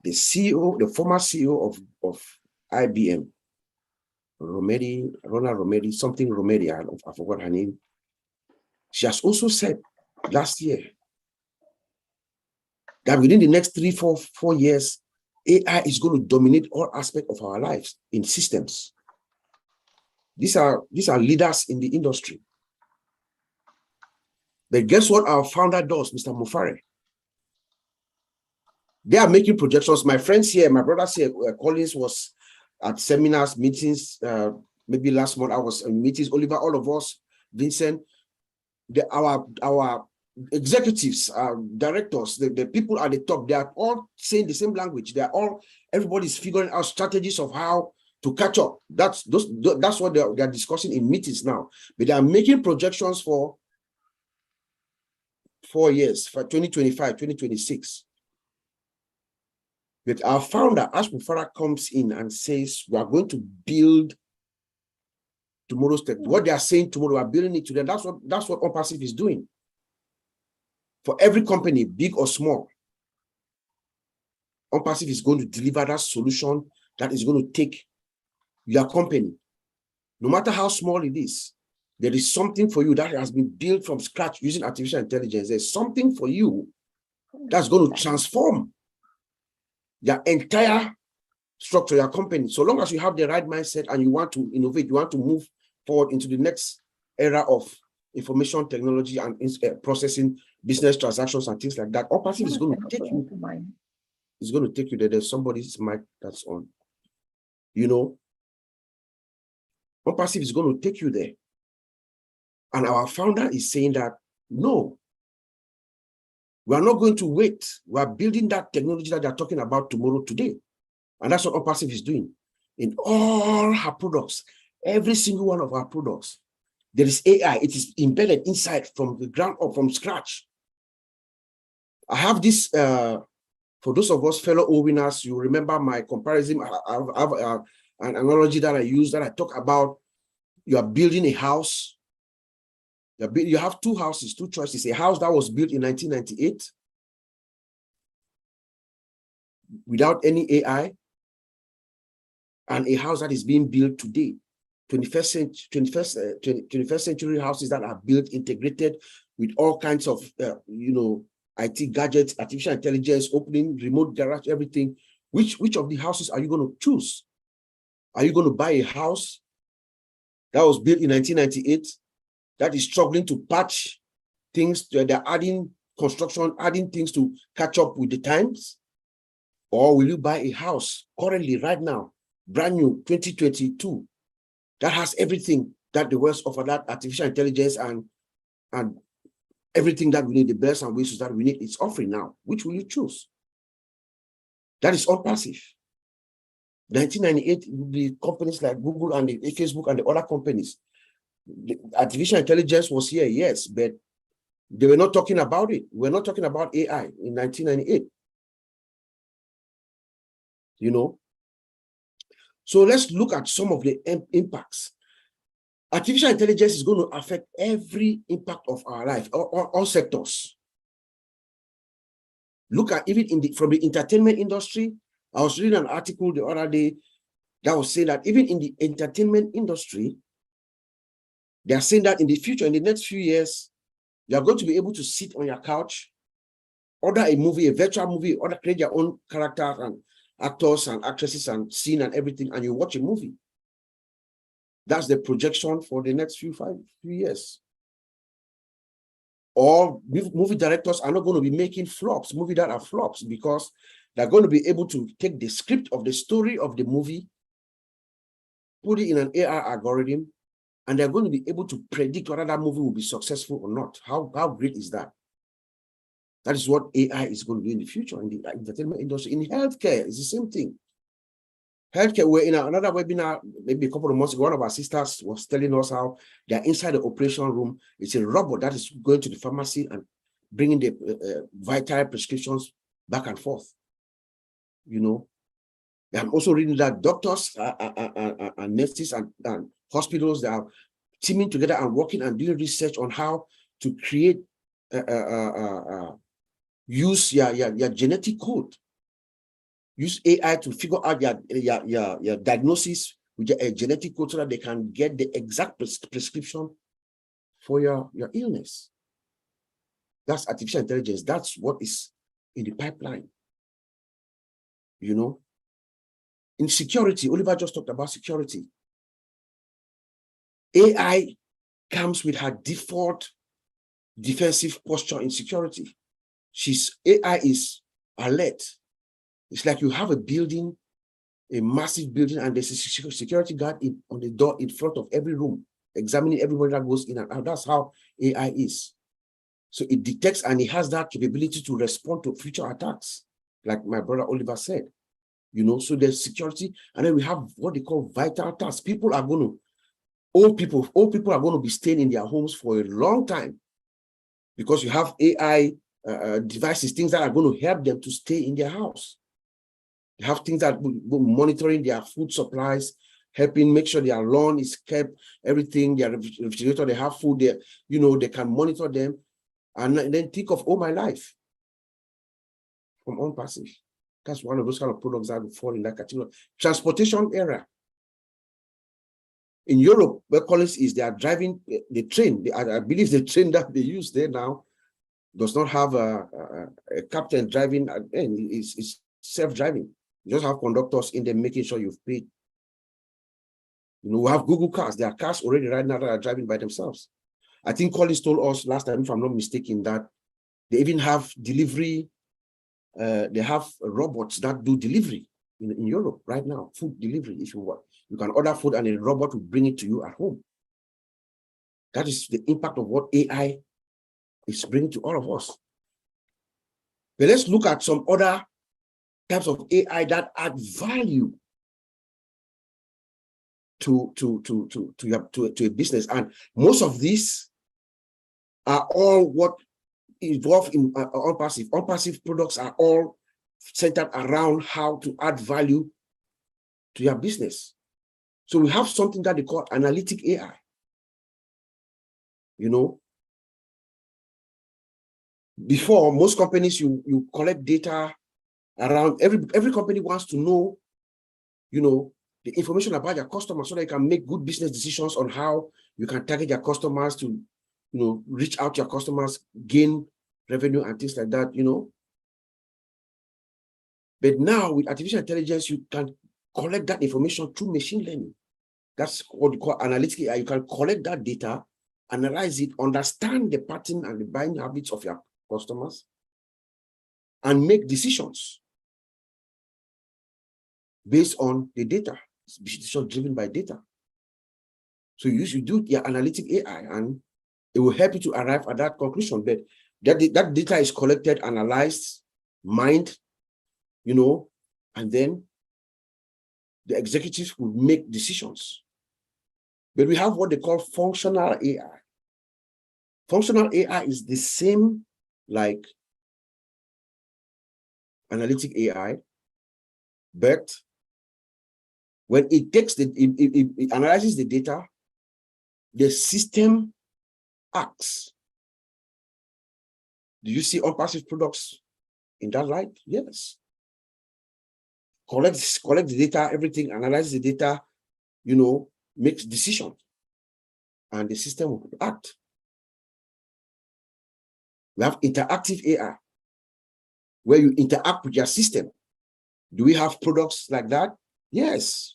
The CEO, the former CEO of IBM, Rona Romeri, something Romeri, I forgot her name. She has also said last year that within the next 3, 4 years, AI is going to dominate all aspects of our lives in systems. These are leaders in the industry. But guess what our founder does, Mr. Mufare? They are making projections. My friends here, my brothers here, Collins was at seminars, meetings, maybe last month I was in meetings, Oliver, all of us, Vincent, our executives, directors, the people at the top, they are all saying the same language. Everybody's figuring out strategies of how to catch up. That's what they're discussing in meetings now. But they are making projections for 4 years, for 2025, 2026. But our founder, Ash Mufara, comes in and says, we are going to build tomorrow's tech. What they are saying tomorrow, we are building it today. That's what OnPassive is doing. For every company, big or small, OnPassive is going to deliver that solution that is going to take your company, no matter how small it is. There is something for you that has been built from scratch using artificial intelligence. There's something for you that's going to transform your entire structure, your company. So long as you have the right mindset and you want to innovate, you want to move forward into the next era of information technology and processing business transactions and things like that, OnPassive is going to take you. It's going to take you there. There's somebody's mic that's on. You know, OnPassive is going to take you there. And our founder is saying that, no, we are not going to wait. We are building that technology that they're talking about tomorrow, today. And that's what OnPassive is doing. In all her products, every single one of our products, there is AI. It is embedded inside from the ground up, from scratch. I have this, for those of us fellow OWINNERS, you remember my comparison. I have an analogy that I use, that I talk about. You are building a house. You have 2 houses, 2 choices. A house that was built in 1998 without any AI, and a house that is being built today. 21st century houses that are built integrated with all kinds of IT gadgets, artificial intelligence, opening, remote garage, everything. Which of the houses are you going to choose? Are you going to buy a house that was built in 1998 that is struggling to patch things? They're adding construction, adding things to catch up with the times? Or will you buy a house currently, right now, brand new, 2022, that has everything that the world offers, that artificial intelligence and everything that we need, the bells and whistles that we need, it's offering now? Which will you choose? That is OnPassive. 1998, it will be companies like Google and the Facebook and the other companies. The artificial intelligence was here, yes, but They were not talking about it. We're not talking about AI in 1998. You know? So let's look at some of the impacts. Artificial intelligence is going to affect every impact of our life, all sectors. Look at even from the entertainment industry. I was reading an article the other day that was saying that even in the entertainment industry, they are saying that in the future, in the next few years, you are going to be able to sit on your couch, order a movie, a virtual movie, or create your own characters and actors and actresses and scene and everything, and you watch a movie. That's the projection for the next few years. Or movie directors are not going to be making flops, movies that are flops, because they're going to be able to take the script of the story of the movie, put it in an AI algorithm, and they're going to be able to predict whether that movie will be successful or not. How great is that? That is what AI is going to do in the future in the entertainment industry. In healthcare, it's the same thing. Healthcare, we're in another webinar, maybe a couple of months ago, one of our sisters was telling us how they're inside the operation room. It's a robot that is going to the pharmacy and bringing the vital prescriptions back and forth. You know, I'm also reading that doctors and nurses and hospitals that are teaming together and working and doing research on how to create, use your genetic code. Use AI to figure out your diagnosis with a genetic code so that they can get the exact prescription for your illness. That's artificial intelligence. That's what is in the pipeline. You know, in security, Oliver just talked about security. AI comes with her default defensive posture in security. AI is alert. It's like you have a building, a massive building, and there's a security guard on the door in front of every room, examining everybody that goes in and out. That's how AI is. So it detects and it has that capability to respond to future attacks, like my brother Oliver said. You know, so there's security, and then we have what they call vital tasks. Old people are going to be staying in their homes for a long time because you have AI devices, things that are going to help them to stay in their house. You have things that will monitoring their food supplies, helping make sure their lawn is kept, everything, their refrigerator, they have food there, you know, they can monitor them. And then think of All My Life from OnPassive. That's one of those kind of products that would fall in that category. Transportation area. In Europe, where Collins is, they are driving the train. I believe the train that they use there now does not have a captain driving, and it's self-driving. You just have conductors in there making sure you've paid. You know, we have Google cars. There are cars already right now that are driving by themselves. I think Collins told us last time, if I'm not mistaken, that they even have delivery. They have robots that do delivery in Europe right now, food delivery. If you want, you can order food and a robot will bring it to you at home. That is the impact of what AI is bringing to all of us. But let's look at some other types of AI that add value to a business. And most of these are all what involved in OnPassive. OnPassive products are all centered around how to add value to your business. So we have something that they call analytic AI. You know, before, most companies, you collect data around, every company wants to know, you know, the information about your customers so they can make good business decisions on how you can target your customers to, you know, reach out to your customers, gain revenue and things like that, you know. But now with artificial intelligence, you can collect that information through machine learning. That's what we call analytic AI. You can collect that data, analyze it, understand the pattern and the buying habits of your customers, and make decisions based on the data. It's decision driven by data. So you do your analytic AI, and it will help you to arrive at that conclusion. But that data is collected, analyzed, mined, you know, and then the executives will make decisions. But we have what they call functional AI. Functional AI is the same like analytic AI, but when it takes it analyzes the data, the system acts. Do you see OnPassive products in that light? Yes. Collect the data, everything, analyze the data, makes decisions, and the system will act. We have interactive AI, where you interact with your system. Do we have products like that? Yes.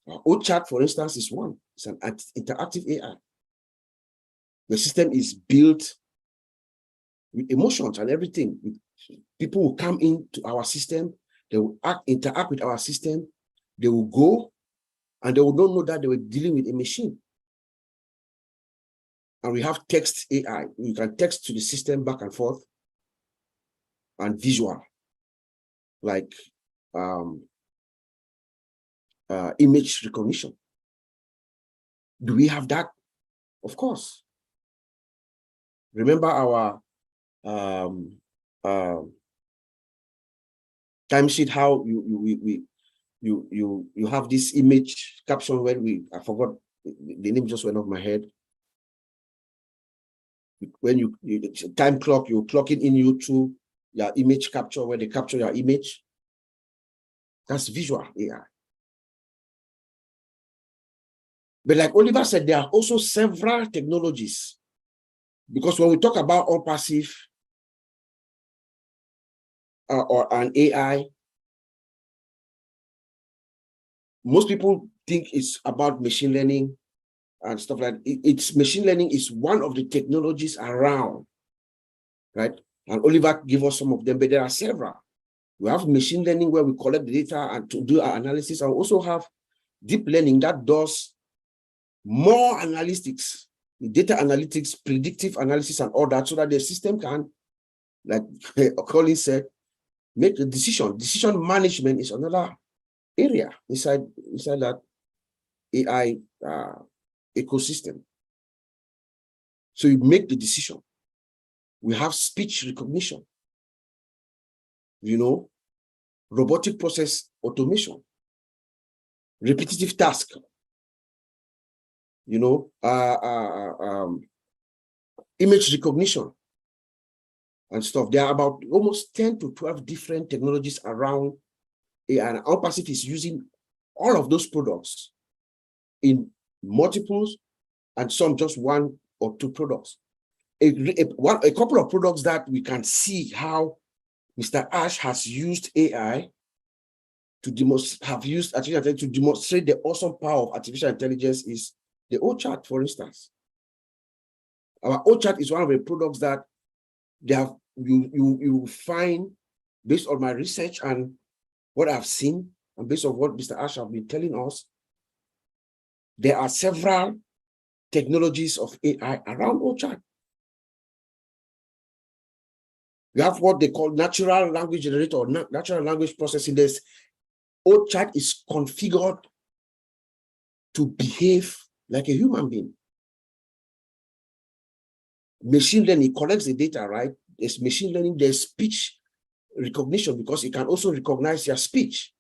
OChat, for instance, is one. It's an interactive AI. The system is built with emotions and everything. People will come into our system, they will interact with our system, they will go, and they will not know that they were dealing with a machine. And we have text AI. You can text to the system back and forth, and visual, like image recognition. Do we have that? Of course. Remember our timesheet, how you have this image caption when I forgot the name, just went off my head. When you time clock, you clock it in YouTube, your image capture, where they capture your image. That's visual AI. But like Oliver said, there are also several technologies, because when we talk about OnPassive or an AI, most people think it's about machine learning and stuff like that. It's machine learning is one of the technologies around, right? And Oliver gave us some of them, but there are several. We have machine learning where we collect the data and to do our analysis, and we also have deep learning that does more analytics, data analytics, predictive analysis, and all that, so that the system can, like Colin said, make a decision. Decision management is another area inside that AI ecosystem. So you make the decision. We have speech recognition, robotic process automation, repetitive task, image recognition and stuff. There are about almost 10 to 12 different technologies around AI, and OnPassive is using all of those products in multiples, and some just one or two products. A couple of products that we can see how Mr. Ash has used AI to demonstrate the awesome power of artificial intelligence is the OChat, for instance. Our OChat is one of the products that you find, based on my research and what I've seen, and based on what Mr. Ash has been telling us, there are several technologies of AI around OChat. We have what they call natural language generator, or natural language processing. This OChat is configured to behave like a human being. Machine learning collects the data, right? There's machine learning, there's speech recognition, because it can also recognize your speech,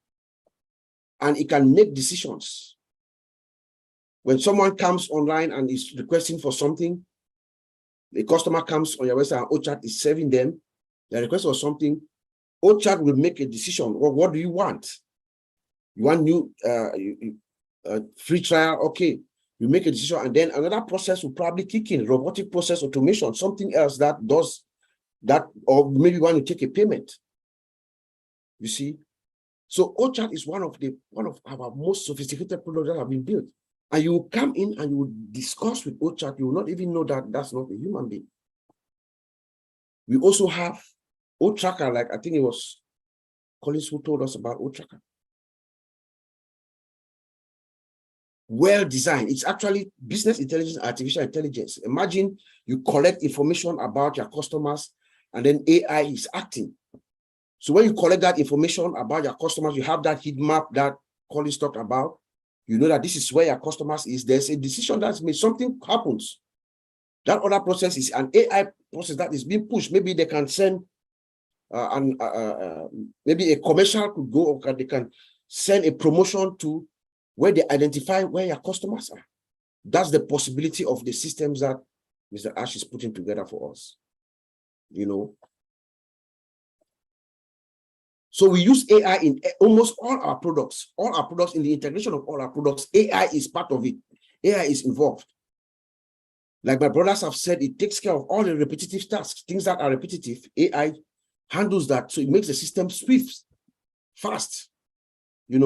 and it can make decisions. When someone comes online and is requesting for something, the customer comes on your website and OChat is serving them the request for something, OChat will make a decision. Well, what do you want? You want new free trial? Okay, you make a decision, and then another process will probably kick in, robotic process automation, something else that does that, or maybe you want to take a payment. You see, so OChat is one of our most sophisticated products that have been built. And you will come in and you will discuss with OChat. You will not even know that that's not a human being. We also have OTracker, like I think it was Collins who told us about OTracker. Well designed. It's actually business intelligence, artificial intelligence. Imagine you collect information about your customers, and then AI is acting. So when you collect that information about your customers, you have that heat map that Collins talked about. You know that this is where your customers is. There's a decision that's made. Something happens. That other process is an AI process that is being pushed. Maybe they can send maybe a commercial could go, or they can send a promotion to where they identify where your customers are. That's the possibility of the systems that Mr. Ash is putting together for us. So we use AI in almost all our products. All our products, in the integration of all our products, AI is part of it. AI is involved. Like my brothers have said, it takes care of all the repetitive tasks, things that are repetitive. AI handles that, so it makes the system swift, fast, and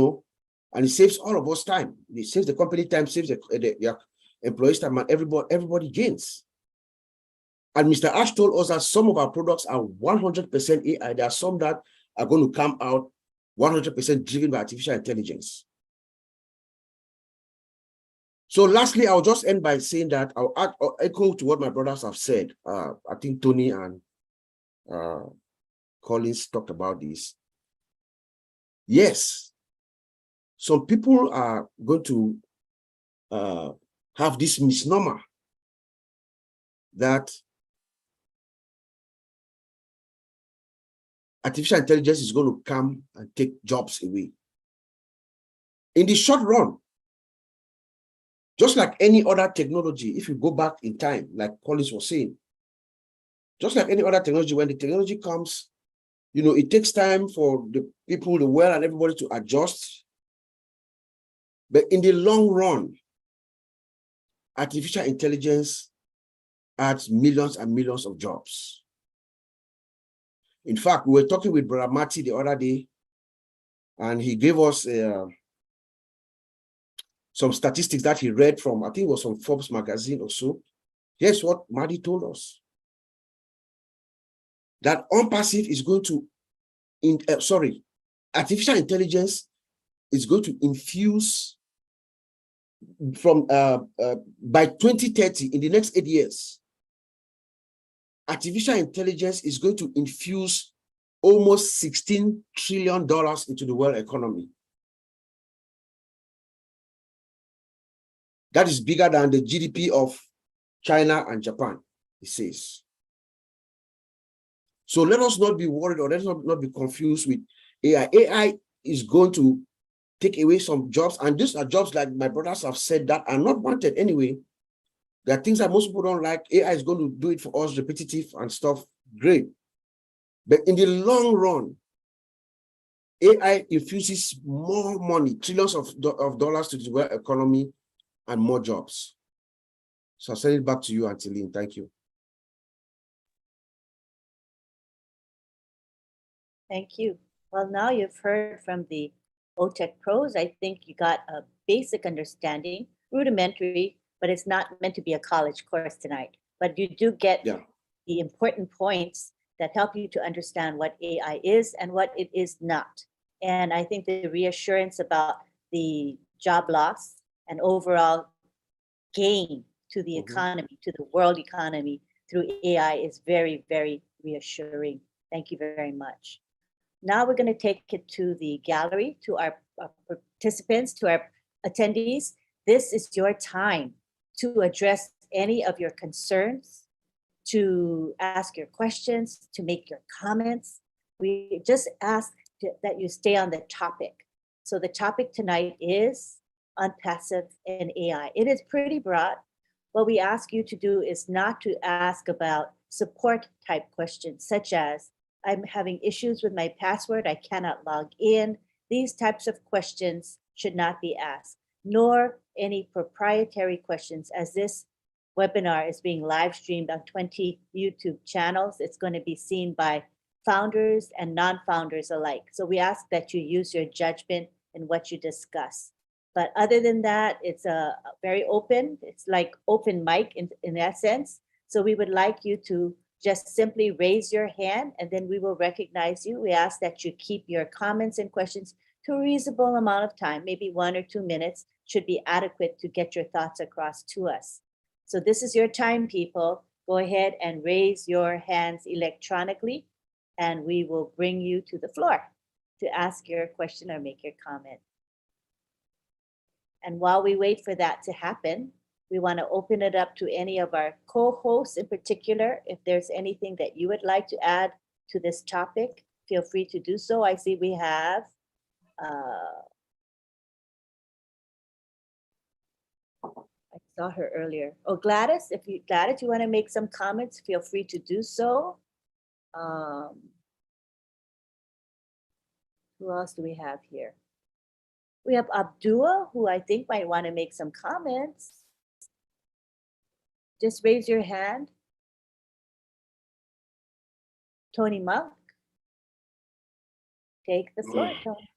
it saves all of us time. It saves the company time, saves the employees time, and everybody gains. And Mr. Ash told us that some of our products are 100% AI. There are some that are going to come out 100% driven by artificial intelligence. So lastly, I'll just end by saying that I'll echo to what my brothers have said. I think Tony and Collins talked about this. Yes, some people are going to have this misnomer that artificial intelligence is going to come and take jobs away. In the short run, just like any other technology, if you go back in time, like Collins was saying, just like any other technology, when the technology comes, it takes time for the people, the world, and everybody to adjust. But in the long run, artificial intelligence adds millions and millions of jobs. In fact, we were talking with Brother Mati the other day, and he gave us some statistics that he read from, I think it was from Forbes magazine or so. Here's what Mati told us. That OnPassive is going to, artificial intelligence is going to infuse from, by 2030, in the next 8 years, artificial intelligence is going to infuse almost $16 trillion into the world economy. That is bigger than the GDP of China and Japan, he says. So let us not be worried, or let us not be confused with AI. AI is going to take away some jobs, and these are jobs, like my brothers have said, that are not wanted anyway. There are things that most people don't like. AI is going to do it for us, repetitive and stuff. Great. But in the long run, AI infuses more money, trillions of dollars to the world economy, and more jobs. So I'll send it back to you, Auntie Lynn. Thank you. Thank you. Well, now you've heard from the OTech pros. I think you got a basic understanding, rudimentary, but it's not meant to be a college course tonight. But you do get the important points that help you to understand what AI is and what it is not. And I think the reassurance about the job loss and overall gain to the economy, to the world economy through AI is very, very reassuring. Thank you very much. Now we're going to take it to the gallery, to our participants, to our attendees. This is your time to address any of your concerns, to ask your questions, to make your comments. We just ask that you stay on the topic. So the topic tonight is OnPassive and AI. It is pretty broad. What we ask you to do is not to ask about support type questions, such as, I'm having issues with my password, I cannot log in. These types of questions should not be asked, nor any proprietary questions, as this webinar is being live streamed on 20 YouTube channels. It's going to be seen by founders and non-founders alike. So we ask that you use your judgment in what you discuss. But other than that, it's a very open, it's like open mic in that sense. So we would like you to just simply raise your hand, and then we will recognize you. We ask that you keep your comments and questions to a reasonable amount of time, maybe 1 or 2 minutes should be adequate to get your thoughts across to us. So this is your time, people. Go ahead and raise your hands electronically, and we will bring you to the floor to ask your question or make your comment. And while we wait for that to happen, We want to open it up to any of our co-hosts in particular. If there's anything that you would like to add to this topic, feel free to do so. I see we have I saw her earlier. Oh, Gladys, Gladys, you want to make some comments, feel free to do so. Who else do we have here? We have Abdul, who I think might want to make some comments. Just raise your hand. Tony Monk. Take the floor, Tony.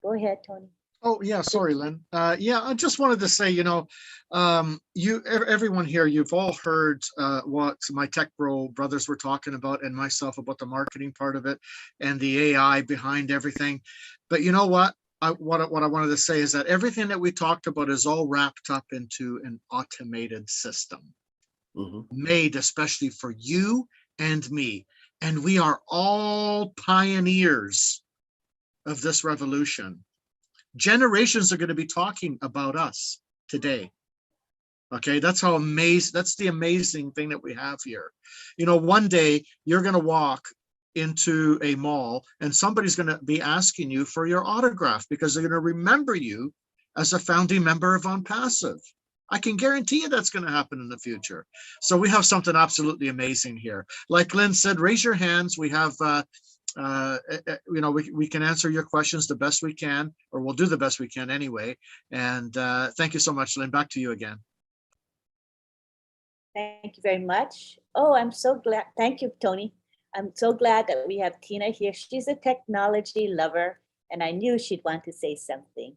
Go ahead, Tony. Oh, yeah, sorry, Lynn. Yeah, I just wanted to say, everyone here, you've all heard what my tech bro brothers were talking about and myself about the marketing part of it and the AI behind everything. But you know what? What I wanted to say is that everything that we talked about is all wrapped up into an automated system made especially for you and me. And we are all pioneers of this revolution. Generations are going to be talking about us today. Okay, that's the amazing thing that we have here. One day you're going to walk into a mall and somebody's going to be asking you for your autograph because they're going to remember you as a founding member of OnPassive. I can guarantee you that's going to happen in the future. So we have something absolutely amazing here. Like Lynn said, raise your hands. We have we can answer your questions the best we can, or we'll do the best we can anyway. And thank you so much, Lynn. Back to you again. Thank you very much. Oh, I'm so glad. Thank you, Tony. I'm so glad that we have Tina here. She's a technology lover, and I knew she'd want to say something.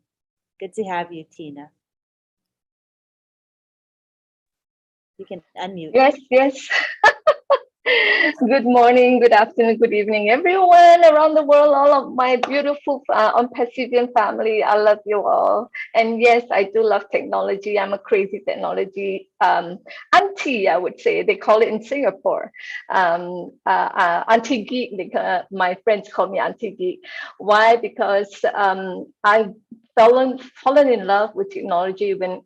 Good to have you, Tina. You can unmute. Yes. Good morning, good afternoon, good evening, everyone around the world, all of my beautiful OnPassive family. I love you all. And yes, I do love technology. I'm a crazy technology auntie, I would say. They call it in Singapore. Auntie geek. My friends call me Auntie geek. Why? Because I've fallen in love with technology when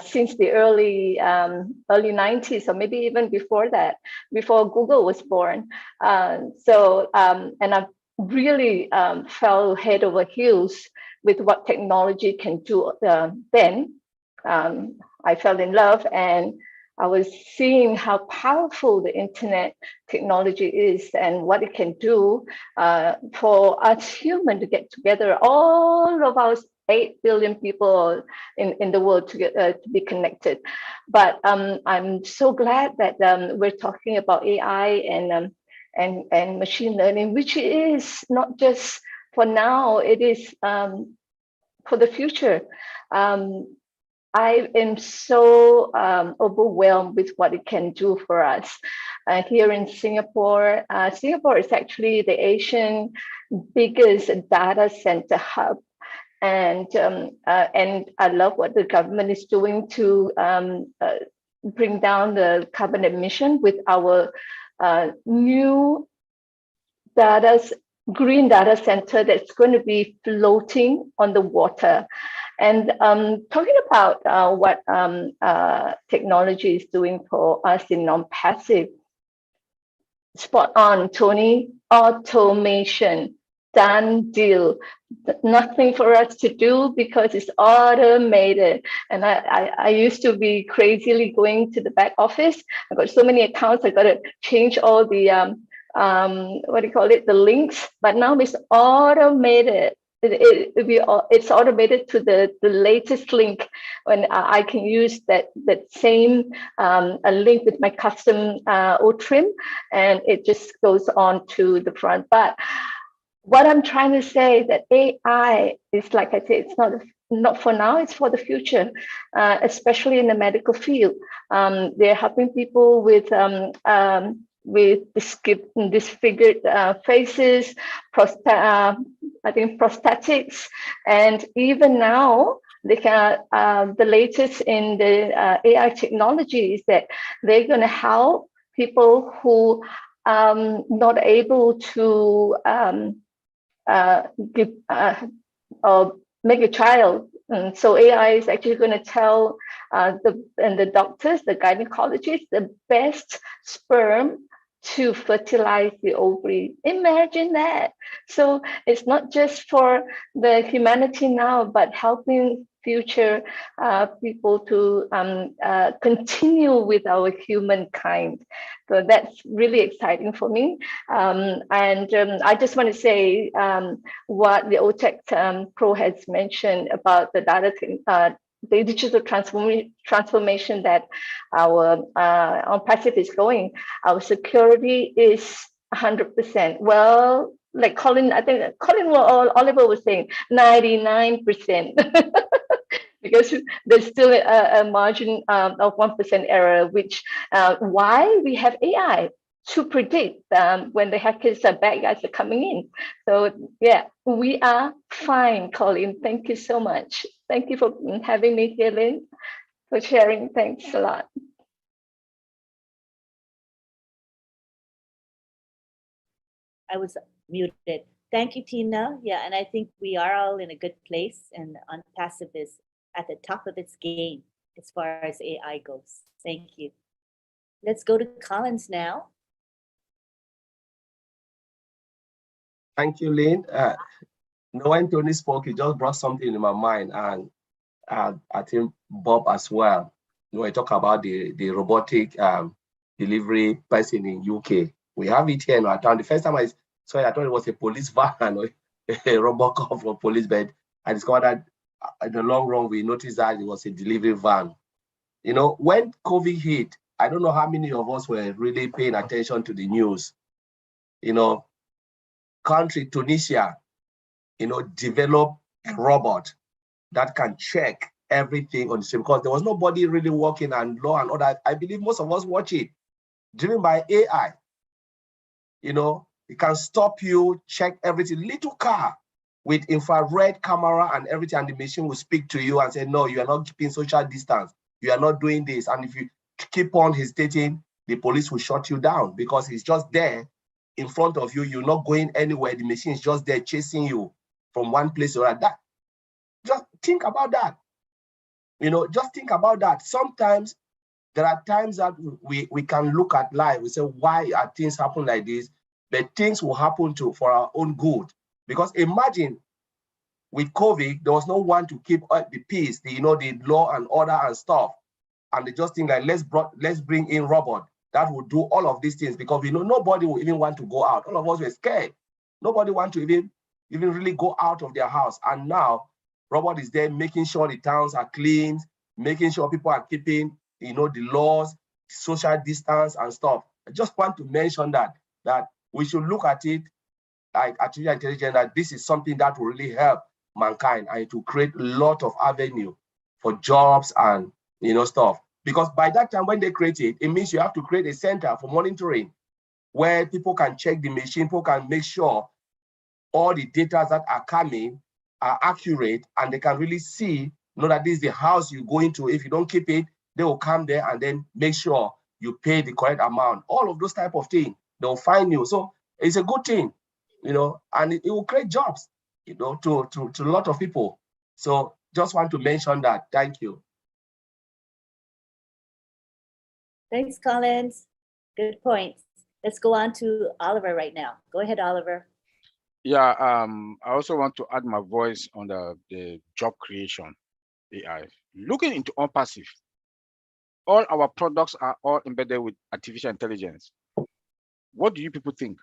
since the early 90s, or maybe even before that, before Google was born. And I've really fell head over heels with what technology can do then. I fell in love, and I was seeing how powerful the internet technology is and what it can do for us humans to get together, all of us 8 billion people in the world to be connected. But I'm so glad that we're talking about AI and machine learning, which is not just for now, it is for the future. I am so overwhelmed with what it can do for us. Here in Singapore, Singapore is actually the Asian biggest data center hub. And I love what the government is doing to bring down the carbon emission with our new green data center that's going to be floating on the water. And talking about what technology is doing for us in OnPassive, spot on, Tony. Automation, done deal. Nothing for us to do because it's automated. And I used to be crazily going to the back office. I've got so many accounts. I got to change all the the links. But now it's automated. It's automated to the latest link, when I can use that same link with my custom trim, and it just goes on to the front. But what I'm trying to say that AI is, like I said, it's not for now, it's for the future, especially in the medical field. They're helping people with disfigured faces, I think prosthetics, and even now they can. The latest in the AI technology is that they're going to help people who not able to give or make a child So AI is actually going to tell the doctors, the gynecologists, the best sperm to fertilize the ovary. Imagine that. So it's not just for the humanity now, but helping future people to continue with our humankind. So that's really exciting for me. I just want to say what the OTech Pro has mentioned about the the digital transformation that our OnPassive is going. Our security is 100%. Well, like Colin, I think Colin or Oliver was saying 99%. Because there's still a margin of 1% error, which why we have AI to predict when the hackers are bad guys are coming in. So yeah, we are fine, Colin. Thank you so much. Thank you for having me here, Lynn, for sharing. Thanks a lot. I was muted. Thank you, Tina. Yeah, and I think we are all in a good place, and OnPassive is at the top of its game as far as AI goes. Thank you. Let's go to Collins now. Thank you, Lynn. When Tony spoke, he just brought something in my mind, and I think Bob as well. I talk about the robotic delivery person in UK. We have it here in our town. The first time I saw it, I thought it was a police van or a robot call from police, but I discovered that in the long run, we noticed that it was a delivery van. When COVID hit, I don't know how many of us were really paying attention to the news. Country Tunisia, developed a robot that can check everything on the street, because there was nobody really working, and law and order. I believe most of us watch it, driven by AI. It can stop you, check everything. Little car with infrared camera and everything, and the machine will speak to you and say, no, you are not keeping social distance. You are not doing this. And if you keep on hesitating, the police will shut you down, because it's just there in front of you. You're not going anywhere. The machine is just there chasing you from one place to another. Just think about that. Just think about that. Sometimes there are times that we can look at life. We say, why are things happen like this? But things will happen for our own good. Because imagine with COVID, there was no one to keep the peace, the law and order and stuff. And they just think like, let's bring in robot that will do all of these things, because we know nobody will even want to go out. All of us were scared. Nobody want to even really go out of their house. And now robot is there making sure the towns are clean, making sure people are keeping, the laws, social distance and stuff. I just want to mention that we should look at it like artificial intelligence, that this is something that will really help mankind, and to create a lot of avenue for jobs and stuff. Because by that time when they create it, it means you have to create a center for monitoring where people can check the machine, people can make sure all the data that are coming are accurate, and they can really see, that this is the house you go into. If you don't keep it, they will come there and then make sure you pay the correct amount. All of those type of things, they'll find you. So it's a good thing, and it will create jobs, to a lot of people. So just want to mention that. Thank you. Thanks, Collins. Good points. Let's go on to Oliver right now. Go ahead, Oliver. Yeah, I also want to add my voice on the job creation AI. Looking into OnPassive, all our products are all embedded with artificial intelligence. What do you people think?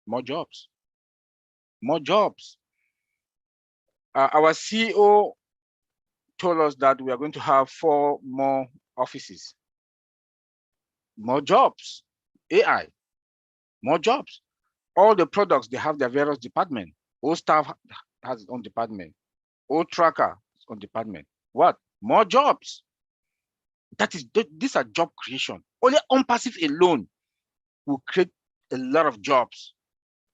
More jobs. More jobs. Our CEO told us that we are going to have 4 more offices. More jobs. AI. More jobs. All the products, they have their various departments. All staff has its own department. All tracker its own department. What? More jobs. These are job creation. Only OnPassive alone will create a lot of jobs.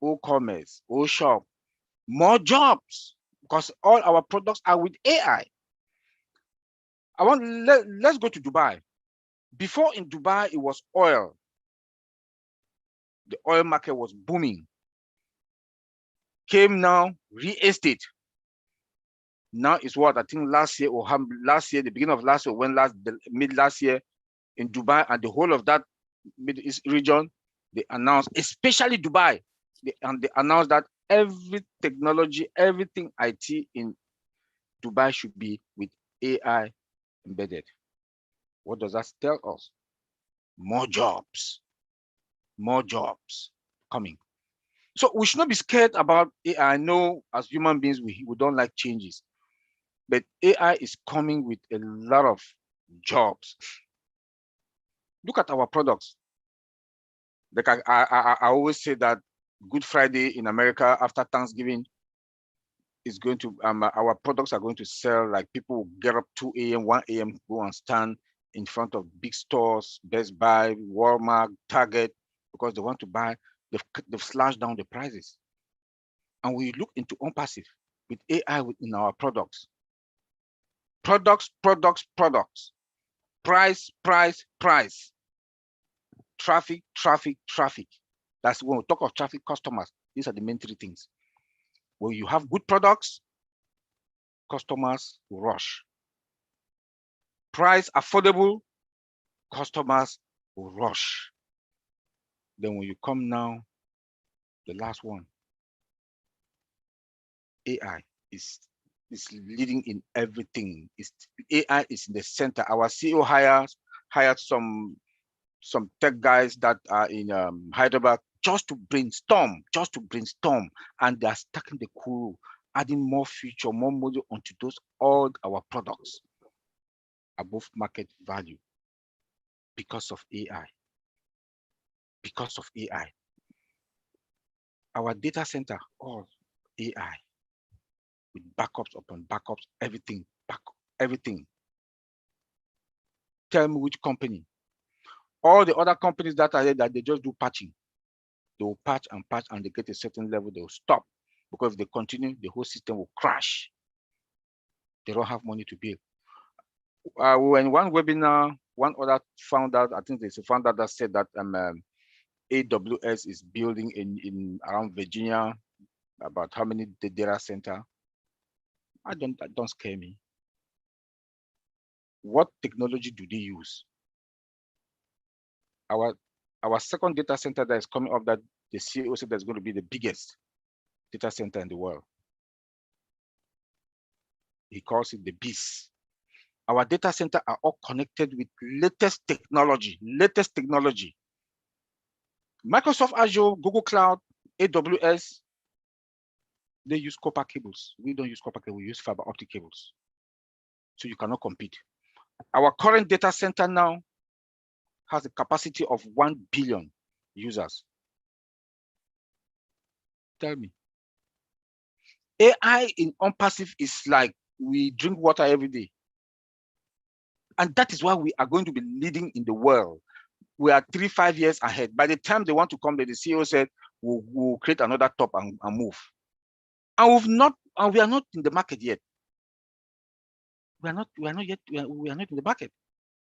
All commerce, all shop, more jobs, because all our products are with AI. Let's go to Dubai. Before in Dubai, it was oil. The oil market was booming. Came now, real estate. Now is what I think last year or last year, the beginning of last year, mid last year in Dubai and the whole of that Middle East region, they announced, especially Dubai, they announced that every technology, everything IT in Dubai should be with AI embedded. What does that tell us? More jobs coming. So we should not be scared about AI. I know as human beings, we don't like changes, but AI is coming with a lot of jobs. Look at our products. Like I always say that Good Friday in America after Thanksgiving is going to, our products are going to sell, like people will get up 2 a.m., 1 a.m., go and stand in front of big stores, Best Buy, Walmart, Target, because they want to buy. They've slashed down the prices. And we look into OnPassive with AI in our products. Products. Price. Traffic. That's when we talk of traffic, customers. These are the main three things. When you have good products, customers will rush. Price affordable, customers will rush. Then when you come now, the last one, AI is leading in everything. AI is in the center. Our CEO hired some tech guys that are in Hyderabad just to brainstorm, and they are stacking the crew, adding more feature, more module onto all our products above market value because of AI. Our data center, all AI with backups upon backups, everything. Tell me which company. All the other companies that are there that they just do patching. They will patch and they get a certain level, they will stop. Because if they continue, the whole system will crash. They don't have money to build. When one webinar, one other founder, I think there's a founder that said that AWS is building in around Virginia, about how many the data center. That don't scare me. What technology do they use? Our second data center that is coming up, that the CEO said that's going to be the biggest data center in the world. He calls it the beast. Our data center are all connected with latest technology. Microsoft Azure, Google Cloud, AWS, they use copper cables. We don't use copper cables, we use fiber optic cables. So you cannot compete. Our current data center now has a capacity of 1 billion users. Tell me. AI in OnPassive is like we drink water every day. And that is why we are going to be leading in the world. We are 3-5 years ahead. By the time they want to come, the CEO said, we'll create another top and move. And we are not in the market yet. We are not in the market.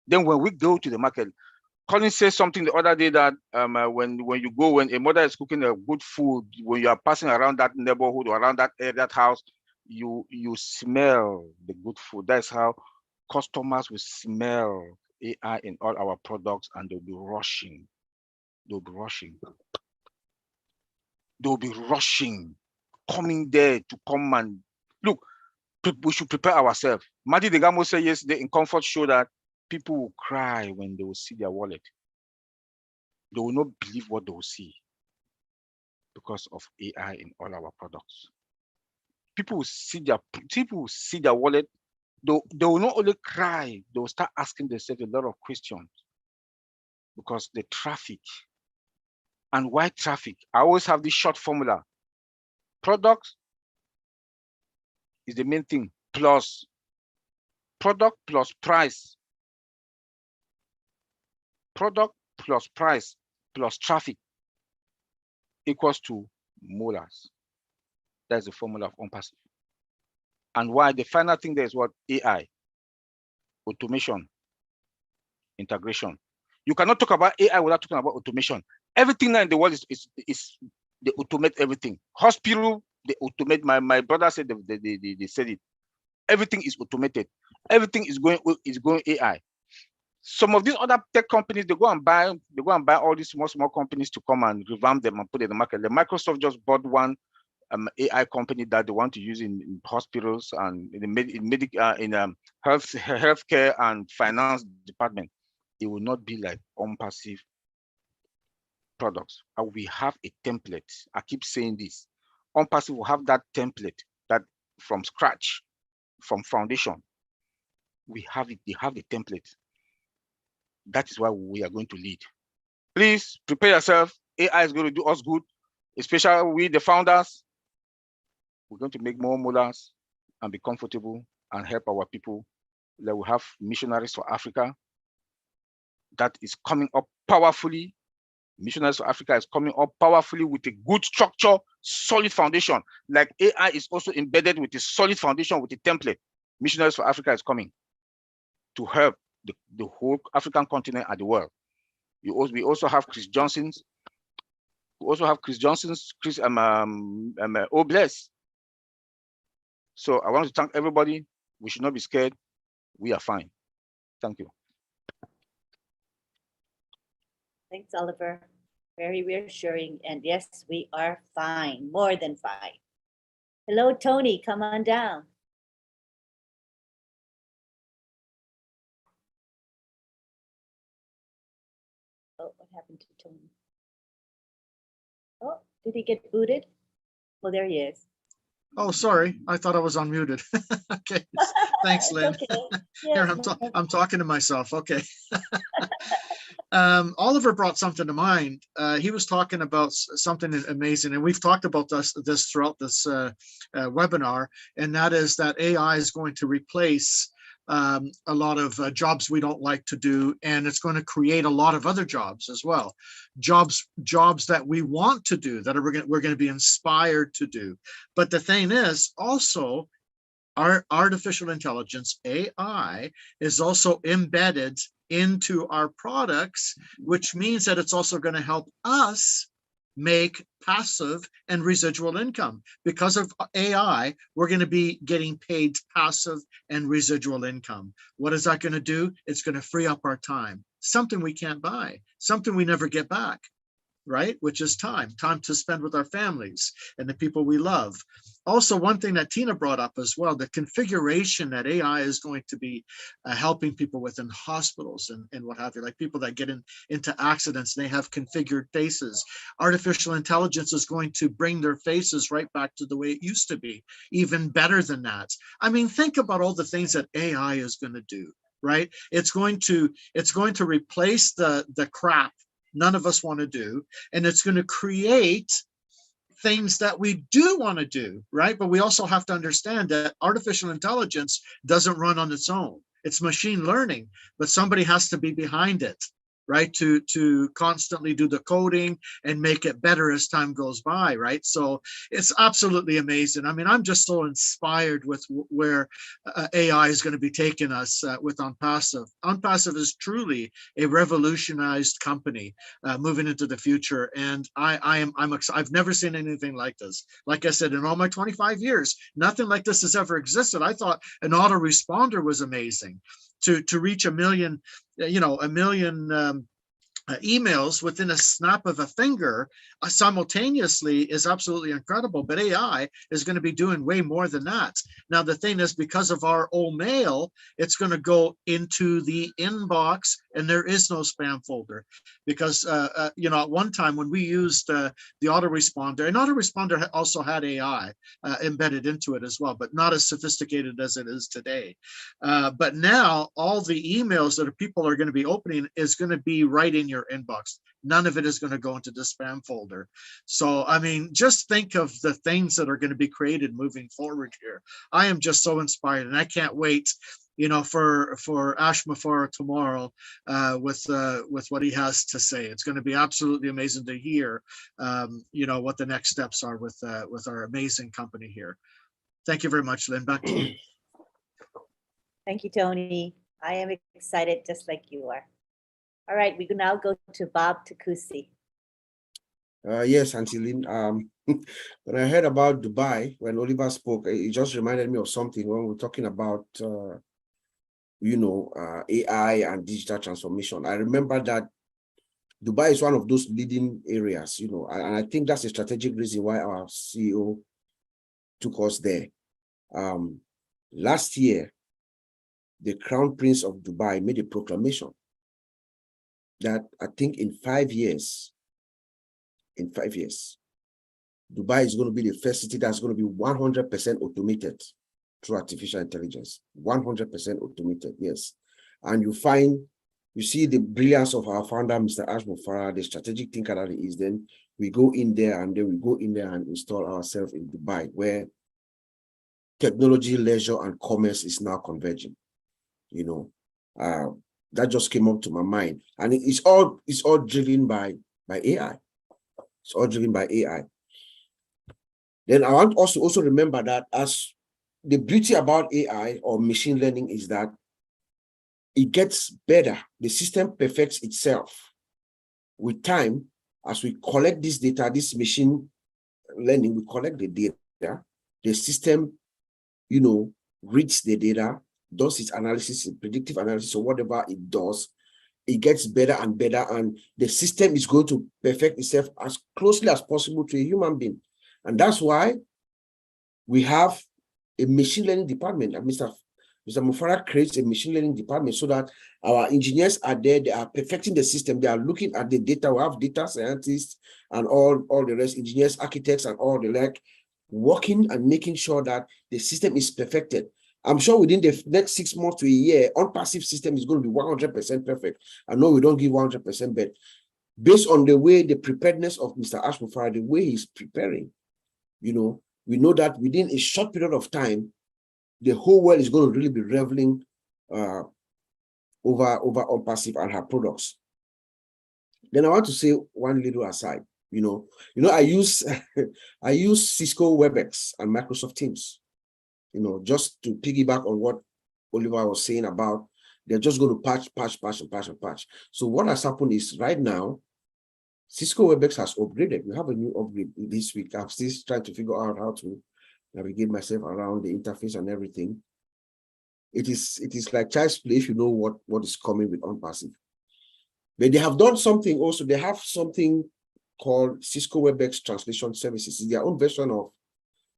Then when we go to the market, Colin says something the other day that when a mother is cooking a good food, when you are passing around that neighborhood or around that area, that house, you smell the good food. That's how customers will smell AI in all our products, and they'll be rushing. Coming there to come and look. We should prepare ourselves. Madi Degamo said yesterday in Comfort Show that people will cry when they will see their wallet. They will not believe what they will see because of AI in all our products. People will see their wallet. They will not only cry, they will start asking themselves a lot of questions because the traffic. And why traffic? I always have this short formula. Products is the main thing, plus product plus price. Product plus price plus traffic equals to molars. That's the formula of OnPassive. And why the final thing there is what? AI, automation, integration. You cannot talk about AI without talking about automation. Everything now in the world is they automate everything. Hospital, they automate. My brother said they said it. Everything is automated. Everything is going AI. Some of these other tech companies, they go and buy all these small companies to come and revamp them and put it in the market. The Microsoft just bought one AI company that they want to use in hospitals and in healthcare and finance department. It will not be like OnPassive products. We have a template. I keep saying this. OnPassive will have that template that from scratch, from foundation. We have it. They have the template. That is why we are going to lead. Please prepare yourself. AI is going to do us good, especially we, the founders. We're going to make more molars and be comfortable and help our people. Like we have missionaries for Africa that is coming up powerfully. Missionaries for Africa is coming up powerfully with a good structure, solid foundation. Like AI is also embedded with a solid foundation with a template. Missionaries for Africa is coming to help the whole African continent and the world. We also have Chris Johnson's. We also have Chris Johnson's, Bless. So I want to thank everybody. We should not be scared. We are fine. Thank you. Thanks, Oliver. Very reassuring. And yes, we are fine, more than fine. Hello, Tony, come on down. Oh, what happened to Tony? Oh, did he get booted? Oh, there he is. Oh, sorry. I thought I was unmuted. Okay. Thanks, Lynn. Okay. Here, Yes, I'm talking to myself. Okay. Oliver brought something to mind. He was talking about something amazing, and we've talked about this throughout this webinar, and that is that AI is going to replace a lot of jobs we don't like to do, and it's going to create a lot of other jobs as well. Jobs that we want to do, that we're going to be inspired to do. But the thing is also, our artificial intelligence, AI, is also embedded into our products, which means that it's also going to help us make passive and residual income. Because of AI, we're going to be getting paid passive and residual income. What is that going to do? It's going to free up our time, something we can't buy, something we never get back, right? Which is time to spend with our families and the people we love. Also, one thing that Tina brought up as well, the configuration that AI is going to be helping people with in hospitals and what have you, like people that get into accidents, and they have configured faces. Artificial intelligence is going to bring their faces right back to the way it used to be, even better than that. I mean, think about all the things that AI is going to do, right? It's going to replace the crap none of us want to do, and it's going to create things that we do want to do, right? But we also have to understand that artificial intelligence doesn't run on its own. It's machine learning, but somebody has to be behind it, right? To constantly do the coding and make it better as time goes by, right? So it's absolutely amazing. I mean, I'm just so inspired with where AI is going to be taking us with OnPassive. OnPassive is truly a revolutionized company moving into the future, and I've never seen anything like this. Like I said, in all my 25 years, nothing like this has ever existed. I thought an autoresponder was amazing. To reach a million emails within a snap of a finger simultaneously is absolutely incredible. But AI is going to be doing way more than that. Now, the thing is, because of our old mail, it's going to go into the inbox, and there is no spam folder. Because, at one time when we used the autoresponder, and autoresponder also had AI embedded into it as well, but not as sophisticated as it is today. But now all the emails that people are going to be opening is going to be right in your inbox. None of it is going to go into the spam folder. So, I mean, just think of the things that are going to be created moving forward here. I am just so inspired, and I can't wait, for Ash Mafara tomorrow with what he has to say. It's going to be absolutely amazing to hear, what the next steps are with our amazing company here. Thank you very much, Lynn. Back to you. Thank you, Tony. I am excited just like you are. All right, we can now go to Bob Takusi. Yes, Auntie Lynn. When I heard about Dubai, when Oliver spoke, it just reminded me of something when we're talking about, AI and digital transformation. I remember that Dubai is one of those leading areas, and I think that's a strategic reason why our CEO took us there. Last year, the Crown Prince of Dubai made a proclamation that I think in 5 years, Dubai is going to be the first city that's going to be 100% automated through artificial intelligence. 100% automated, yes. And you see the brilliance of our founder, Mr. Ash Mufara, the strategic thinker that he is. Then we go in there and install ourselves in Dubai, where technology, leisure, and commerce is now converging. That just came up to my mind, and it's all driven by AI. It's all driven by AI. Then I want us to also remember that as the beauty about AI or machine learning is that it gets better. The system perfects itself with time. As we collect this data, this machine learning, we collect the data, the system, reads the data, does its analysis, predictive analysis, or whatever it does, it gets better and better, and the system is going to perfect itself as closely as possible to a human being. And that's why we have a machine learning department. And Mr. Mufara creates a machine learning department so that our engineers are there, they are perfecting the system, they are looking at the data. We have data scientists and all the rest, engineers, architects, and all the like, working and making sure that the system is perfected. I'm sure within the next 6 months to a year, OnPassive system is going to be 100% perfect. I know we don't give 100%, but based on the way, the preparedness of Mr. Ash Mufara, the way he's preparing, we know that within a short period of time, the whole world is going to really be reveling over OnPassive and her products. Then I want to say one little aside. I use I use Cisco WebEx and Microsoft Teams. Just to piggyback on what Oliver was saying about they're just going to patch. So what has happened is right now, Cisco WebEx has upgraded. We have a new upgrade this week. I'm still trying to figure out how to navigate myself around the interface and everything. It is like child's play if you know what is coming with OnPassive. But they have done something also. They have something called Cisco WebEx Translation Services. It's their own version of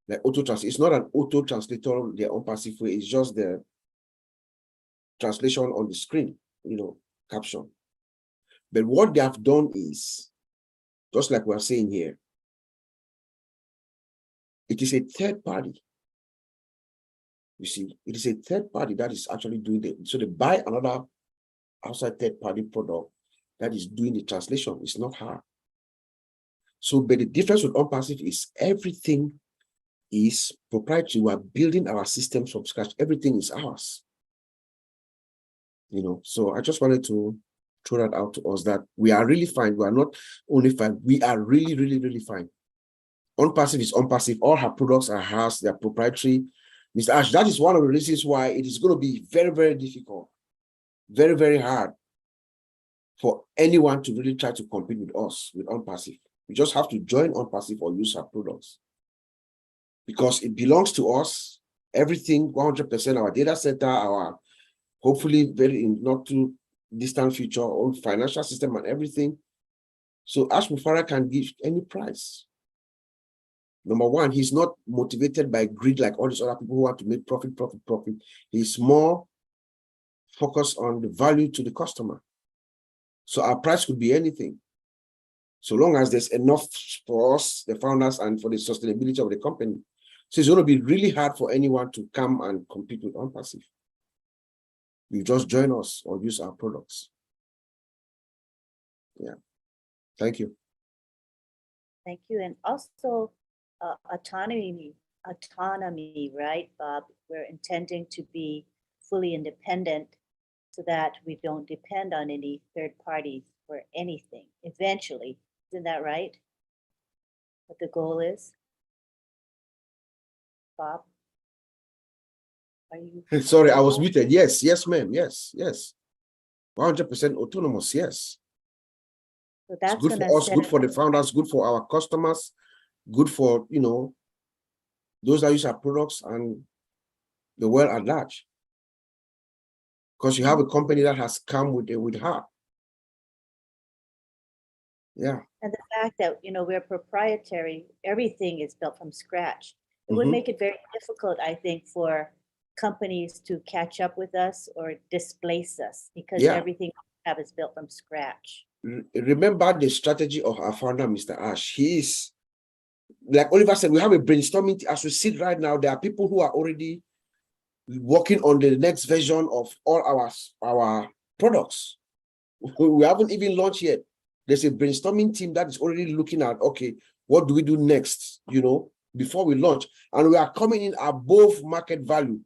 like auto translate. It's not an auto translator, their OnPassive way. It's just the translation on the screen, caption. But what they have done is, just like we're saying here, it is a third party. You see, it is a third party that is actually doing it. So they buy another outside third party product that is doing the translation. It's not her. So, but the difference with OnPassive is everything is proprietary. We are building our systems from scratch. Everything is ours. So I just wanted to throw that out to us that we are really fine. We are not only fine, we are really, really, really fine. OnPassive is OnPassive. All her products are hers. They are proprietary. Mr. Ash, that is one of the reasons why it is going to be very, very difficult, very, very hard for anyone to really try to compete with us, with OnPassive. We just have to join OnPassive or use our products because it belongs to us. Everything, 100%, our data center, our hopefully very not too distant future, own financial system and everything. So Ash Mufara can give any price. Number one, he's not motivated by greed like all these other people who want to make profit. He's more focused on the value to the customer. So our price could be anything. So long as there's enough for us, the founders, and for the sustainability of the company. So it's going to be really hard for anyone to come and compete with OnPassive. You just join us or use our products. Yeah. Thank you. Thank you. And also autonomy, right, Bob? We're intending to be fully independent so that we don't depend on any third parties for anything eventually. Isn't that right? What the goal is? Bob? Are you? Sorry, I was muted. Yes, ma'am. Yes. 100% autonomous, yes. So It's that's good gonna for us, set good for the founders, good for our customers, good for, you know, those that use our products and the world at large. Because you have a company that has come with heart. Yeah. And the fact that, you know, we're proprietary, everything is built from scratch. It would make it very difficult, I think, for companies to catch up with us or displace us because Yeah. everything we have is built from scratch. Remember the strategy of our founder, Mr. Ash. He is, like Oliver said, we have a brainstorming. As we sit right now, there are people who are already working on the next version of all our products. We haven't even launched yet. There's a brainstorming team that is already looking at, okay, what do we do next, you know, before we launch? And we are coming in above market value,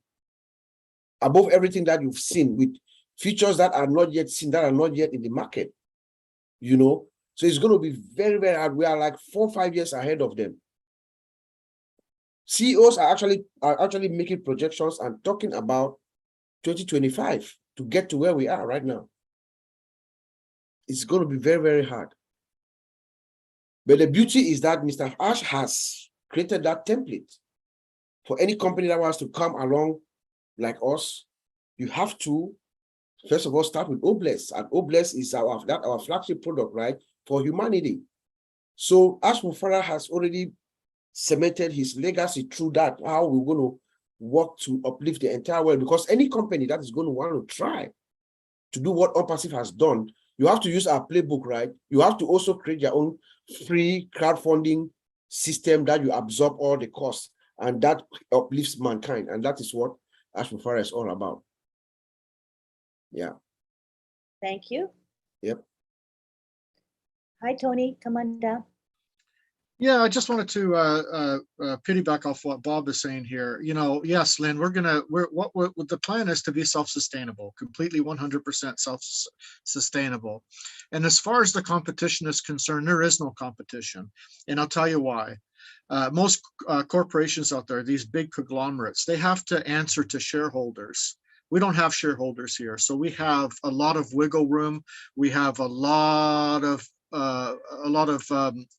above everything that you've seen, with features that are not yet seen, that are not yet in the market, you know. So it's going to be very, very hard. We are like 4 or 5 years ahead of them. CEOs are actually making projections and talking about 2025 to get to where we are right now. It's going to be very, very hard. But the beauty is that Mr. Ash has created that template for any company that wants to come along like us. You have to, first of all, start with OWINNERS, and OWINNERS is our flagship product, right, for humanity. So Ash Mufara has already cemented his legacy through that, how we're going to work to uplift the entire world, because any company that is going to want to try to do what OnPassive has done, you have to use our playbook, right? You have to also create your own free crowdfunding system that you absorb all the costs, and that uplifts mankind. And that is what Ash Mufara is all about. Yeah. Thank you. Yep. Hi, Tony, come on down. Yeah, I just wanted to piggyback off what Bob is saying here. You know, yes, Lynn, what the plan is to be self-sustainable, completely 100% self-sustainable. And as far as the competition is concerned, there is no competition. And I'll tell you why. Most corporations out there, these big conglomerates, they have to answer to shareholders. We don't have shareholders here. So we have a lot of wiggle room. We have a lot of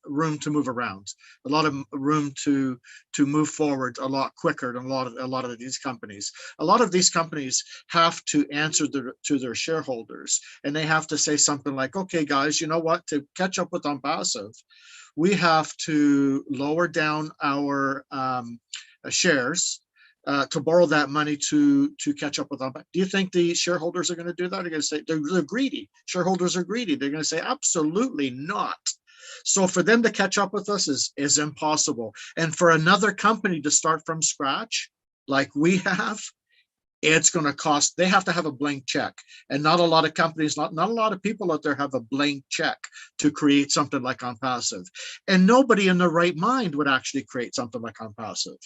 room to move around, a lot of room to move forward a lot quicker than a lot of these companies. A lot of these companies have to answer to their shareholders, and they have to say something like, okay, guys, you know what, to catch up with OnPassive, we have to lower down our shares to borrow that money to catch up with them. Do you think the shareholders are going to do that? They're going to say they're greedy. Shareholders are greedy. They're going to say absolutely not. So for them to catch up with us is impossible. And for another company to start from scratch, like we have, it's going to cost, they have to have a blank check. And not a lot of companies, not a lot of people out there have a blank check to create something like OnPassive. And nobody in their right mind would actually create something like OnPassive.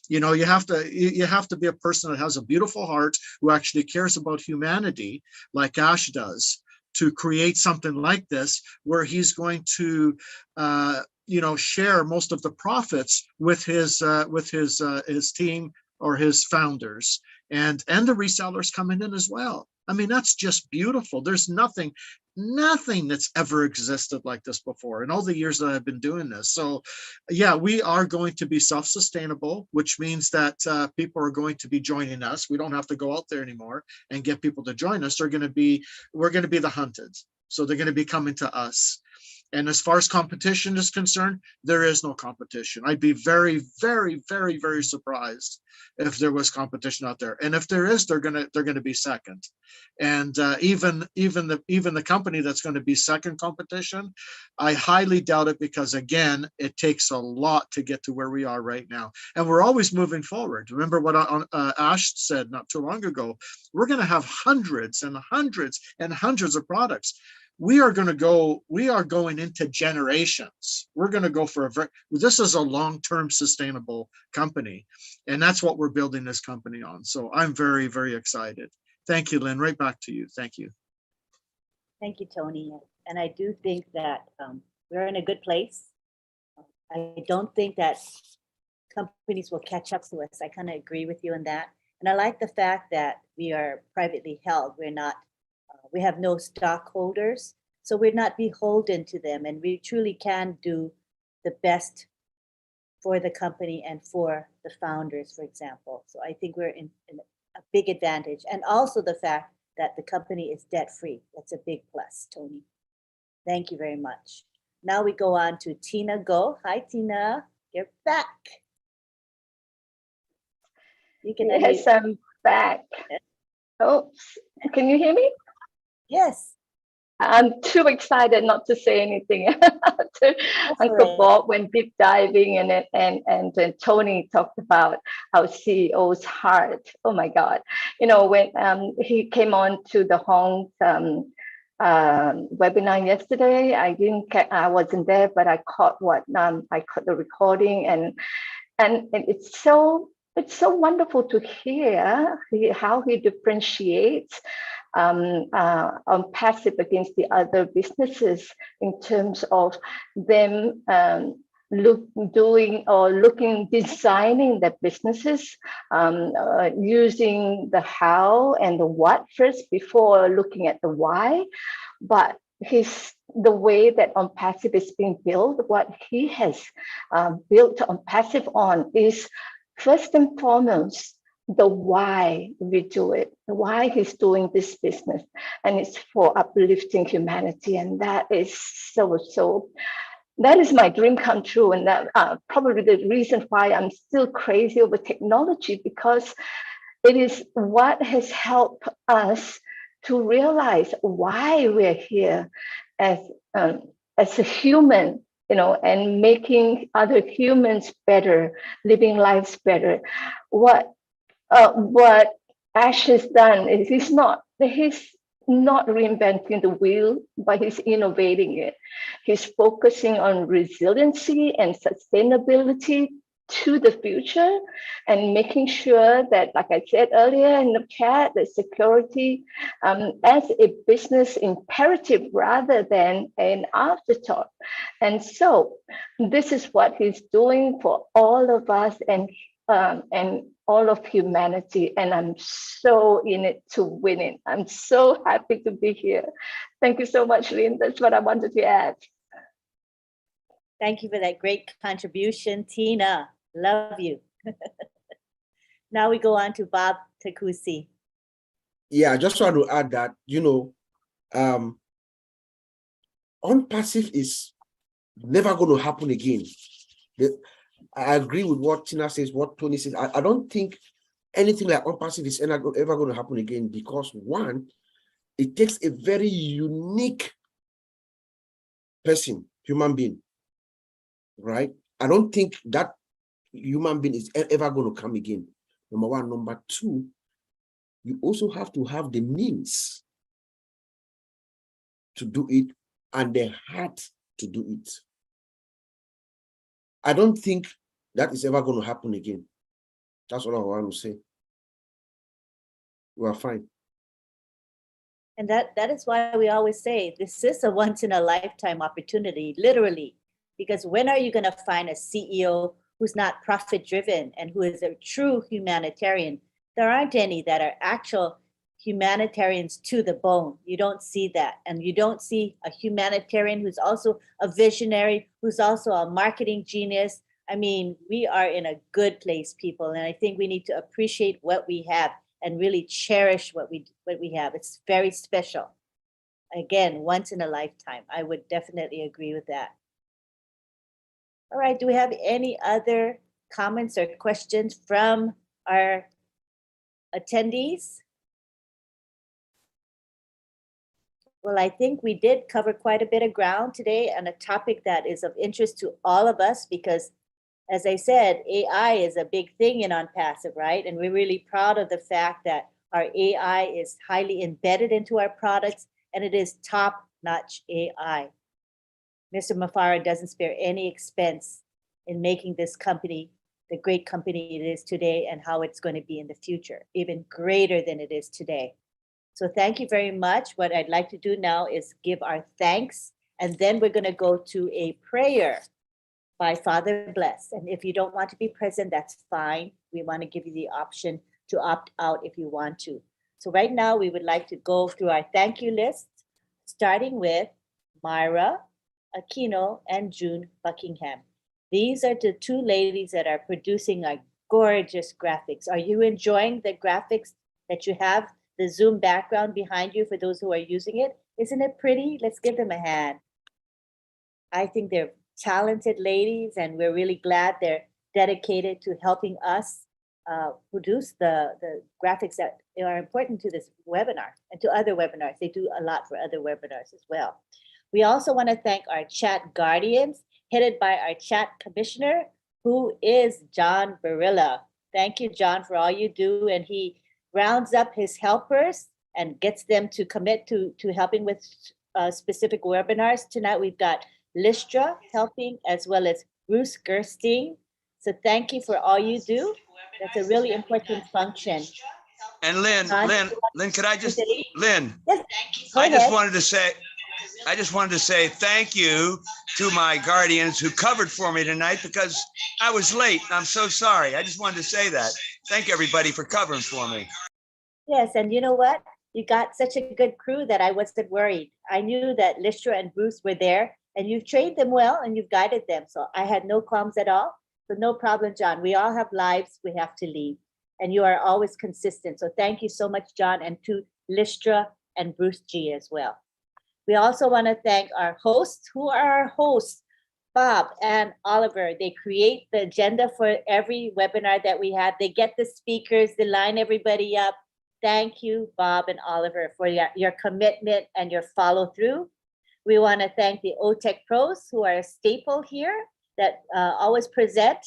You know, you have to be a person that has a beautiful heart, who actually cares about humanity, like Ash does, to create something like this, where he's going to, you know, share most of the profits with his team or his founders, and the resellers coming in as well. I mean, that's just beautiful. There's nothing that's ever existed like this before in all the years that I've been doing this. So yeah, we are going to be self-sustainable, which means that people are going to be joining us. We don't have to go out there anymore and get people to join us. We're going to be the hunted. So they're going to be coming to us. And as far as competition is concerned, there is no competition. I'd be very, very, very, very surprised if there was competition out there. And if there is, they're gonna be second. And even the company that's going to be second competition, I highly doubt it, because again, it takes a lot to get to where we are right now. And we're always moving forward. Remember what Ash said not too long ago. We're going to have hundreds and hundreds and hundreds of products. We are going into generations. We're going to go for this is a long-term sustainable company. And that's what we're building this company on. So I'm very, very excited. Thank you, Lynn. Right back to you. Thank you. Thank you, Tony. And I do think that we're in a good place. I don't think that companies will catch up to us. I kind of agree with you on that. And I like the fact that we are privately held. We're not, we have no stockholders. So we're not beholden to them, and we truly can do the best for the company and for the founders, for example. So I think we're in a big advantage. And also the fact that the company is debt-free. That's a big plus, Tony. Thank you very much. Now we go on to Tina Go. Hi, Tina. You're back. You can Yes, unmute. I'm back. Oops. Can you hear me? Yes. I'm too excited not to say anything. Uncle right. Bob went deep diving and then Tony talked about our CEO's heart. Oh my God. You know, when he came on to the Hong's webinar yesterday, I wasn't there, but I caught I caught the recording, and it's so wonderful to hear how he differentiates OnPassive against the other businesses in terms of them designing their businesses, using the how and the what first before looking at the why. But the way that OnPassive is being built, what he has built OnPassive on is first and foremost the why we do it, why he's doing this business, and it's for uplifting humanity. And that is that is my dream come true, and that probably the reason why I'm still crazy over technology, because it is what has helped us to realize why we're here as a human, you know, and making other humans better, living lives better. What Ash has done is he's not reinventing the wheel, but he's innovating it. He's focusing on resiliency and sustainability to the future, and making sure that, like I said earlier in the chat, the security as a business imperative rather than an afterthought. And so this is what he's doing for all of us and all of humanity, and I'm so in it to win it. I'm so happy to be here. Thank you so much, Lynn. That's what I wanted to add. Thank you for that great contribution, Tina. Love you. Now we go on to Bob Takusi. Yeah, I just want to add that, you know, OnPassive is never going to happen again. I agree with what Tina says, what Tony says. I don't think anything like OnPassive is ever going to happen again, because one, it takes a very unique person, human being, right? I don't think that human being is ever going to come again. Number one. Number two, you also have to have the means to do it and the heart to do it. I don't think that is ever going to happen again. That's all I want to say. We are fine. And that is why we always say this is a once in a lifetime opportunity, literally, because when are you going to find a CEO who's not profit driven and who is a true humanitarian? There aren't any that are actual humanitarians to the bone. You don't see that. And you don't see a humanitarian who's also a visionary, who's also a marketing genius. I mean, we are in a good place, people. And I think we need to appreciate what we have and really cherish what we have. It's very special. Again, once in a lifetime. I would definitely agree with that. All right, do we have any other comments or questions from our attendees? Well, I think we did cover quite a bit of ground today on a topic that is of interest to all of us, because as I said, AI is a big thing in OnPassive, right? And we're really proud of the fact that our AI is highly embedded into our products, and it is top-notch AI. Mr. Mafara doesn't spare any expense in making this company the great company it is today and how it's going to be in the future, even greater than it is today. So thank you very much. What I'd like to do now is give our thanks, and then we're going to go to a prayer by Father Bless. And if you don't want to be present, that's fine. We want to give you the option to opt out if you want to. So right now we would like to go through our thank you list, starting with Myra Aquino, and June Buckingham. These are the two ladies that are producing our gorgeous graphics. Are you enjoying the graphics that you have, the Zoom background behind you for those who are using it? Isn't it pretty? Let's give them a hand. I think they're talented ladies, and we're really glad they're dedicated to helping us produce the graphics that are important to this webinar and to other webinars. They do a lot for other webinars as well. We also want to thank our chat guardians, headed by our chat commissioner, who is John Barilla. Thank you, John, for all you do. And he rounds up his helpers and gets them to commit to helping with specific webinars. Tonight, we've got Listra helping, as well as Bruce Gerstein. So thank you for all you do. That's a really important function. And Lynn, could I just, Lynn, yes, I just wanted to say thank you to my guardians who covered for me tonight because I was late. I'm so sorry. I just wanted to say that. Thank everybody for covering for me. Yes, and you know what? You got such a good crew that I wasn't worried. I knew that Listra and Bruce were there, and you've trained them well and you've guided them. So I had no qualms at all. So no problem, John. We all have lives we have to lead, and you are always consistent. So thank you so much, John, and to Listra and Bruce G as well. We also want to thank our hosts. Who are our hosts? Bob and Oliver. They create the agenda for every webinar that we have. They get the speakers, they line everybody up. Thank you, Bob and Oliver, for your commitment and your follow through. We want to thank the OTech pros who are a staple here that always present.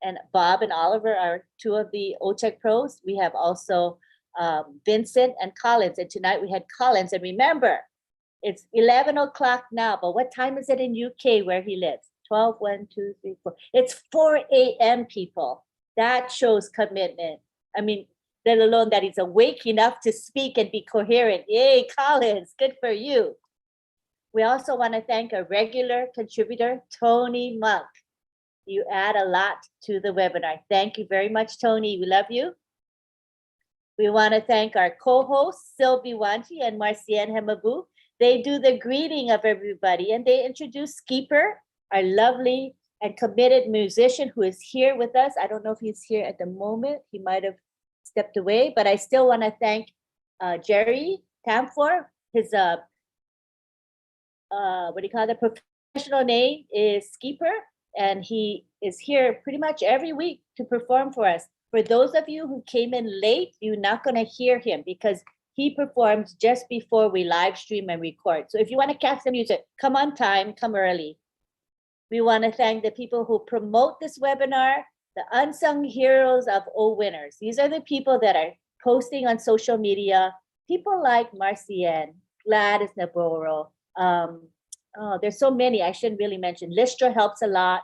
And Bob and Oliver are two of the OTech pros. We have also Vincent and Collins. And tonight we had Collins. And remember, it's 11 o'clock now, but what time is it in UK where he lives? 12, 1, 2, 3, 4. It's 4 a.m. people. That shows commitment. I mean, let alone that he's awake enough to speak and be coherent. Yay, Collins, good for you. We also want to thank a regular contributor, Tony Monk. You add a lot to the webinar. Thank you very much, Tony. We love you. We want to thank our co-hosts, Sylvie Wanti and Marcienne Hemabu. They do the greeting of everybody, and they introduce Skeeper, our lovely and committed musician who is here with us. I don't know if he's here at the moment. He might have stepped away, but I still want to thank Jerry Tamfor. His professional name is Skeeper, and he is here pretty much every week to perform for us. For those of you who came in late, you're not going to hear him because he performs just before we live stream and record. So if you want to catch the music, come on time, come early. We want to thank the people who promote this webinar, the unsung heroes of OWINNERS. These are the people that are posting on social media. People like Marcienne, Gladys Navarro. There's so many I shouldn't really mention. Listra helps a lot.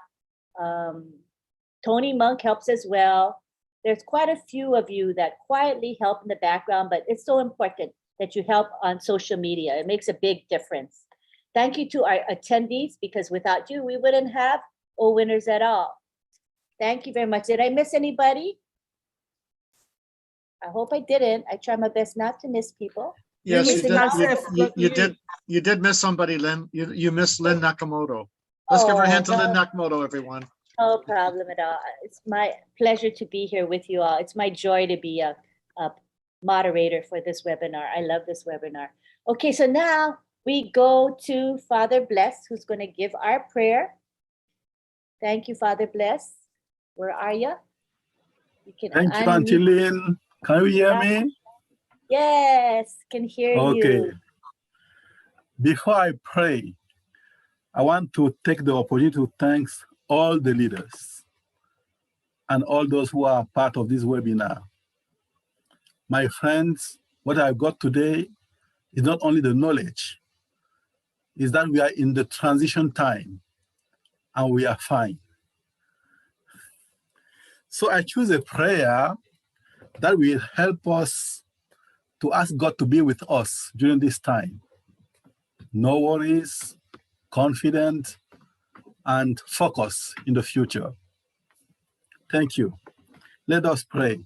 Tony Monk helps as well. There's quite a few of you that quietly help in the background, but it's so important that you help on social media. It makes a big difference. Thank you to our attendees, because without you, we wouldn't have OWINNERS at all. Thank you very much. Did I miss anybody? I hope I didn't. I try my best not to miss people. Yes, you did miss somebody, Lynn. You missed Lynn Nakamoto. Let's give her a hand to Lynn Nakamoto, everyone. No problem at all. It's my pleasure to be here with you all. It's my joy to be a moderator for this webinar. I love this webinar. Okay, so now we go to Father Bless, who's going to give our prayer. Thank you, Father Bless. Where are you? Thank you, Auntie Lynn. Can you hear me? Yes, can hear you. Okay. Before I pray, I want to take the opportunity to thank all the leaders and all those who are part of this webinar. My friends, what I've got today is not only the knowledge, is that we are in the transition time and we are fine. So I choose a prayer that will help us to ask God to be with us during this time. No worries, confident, and focus in the future. Thank you. Let us pray.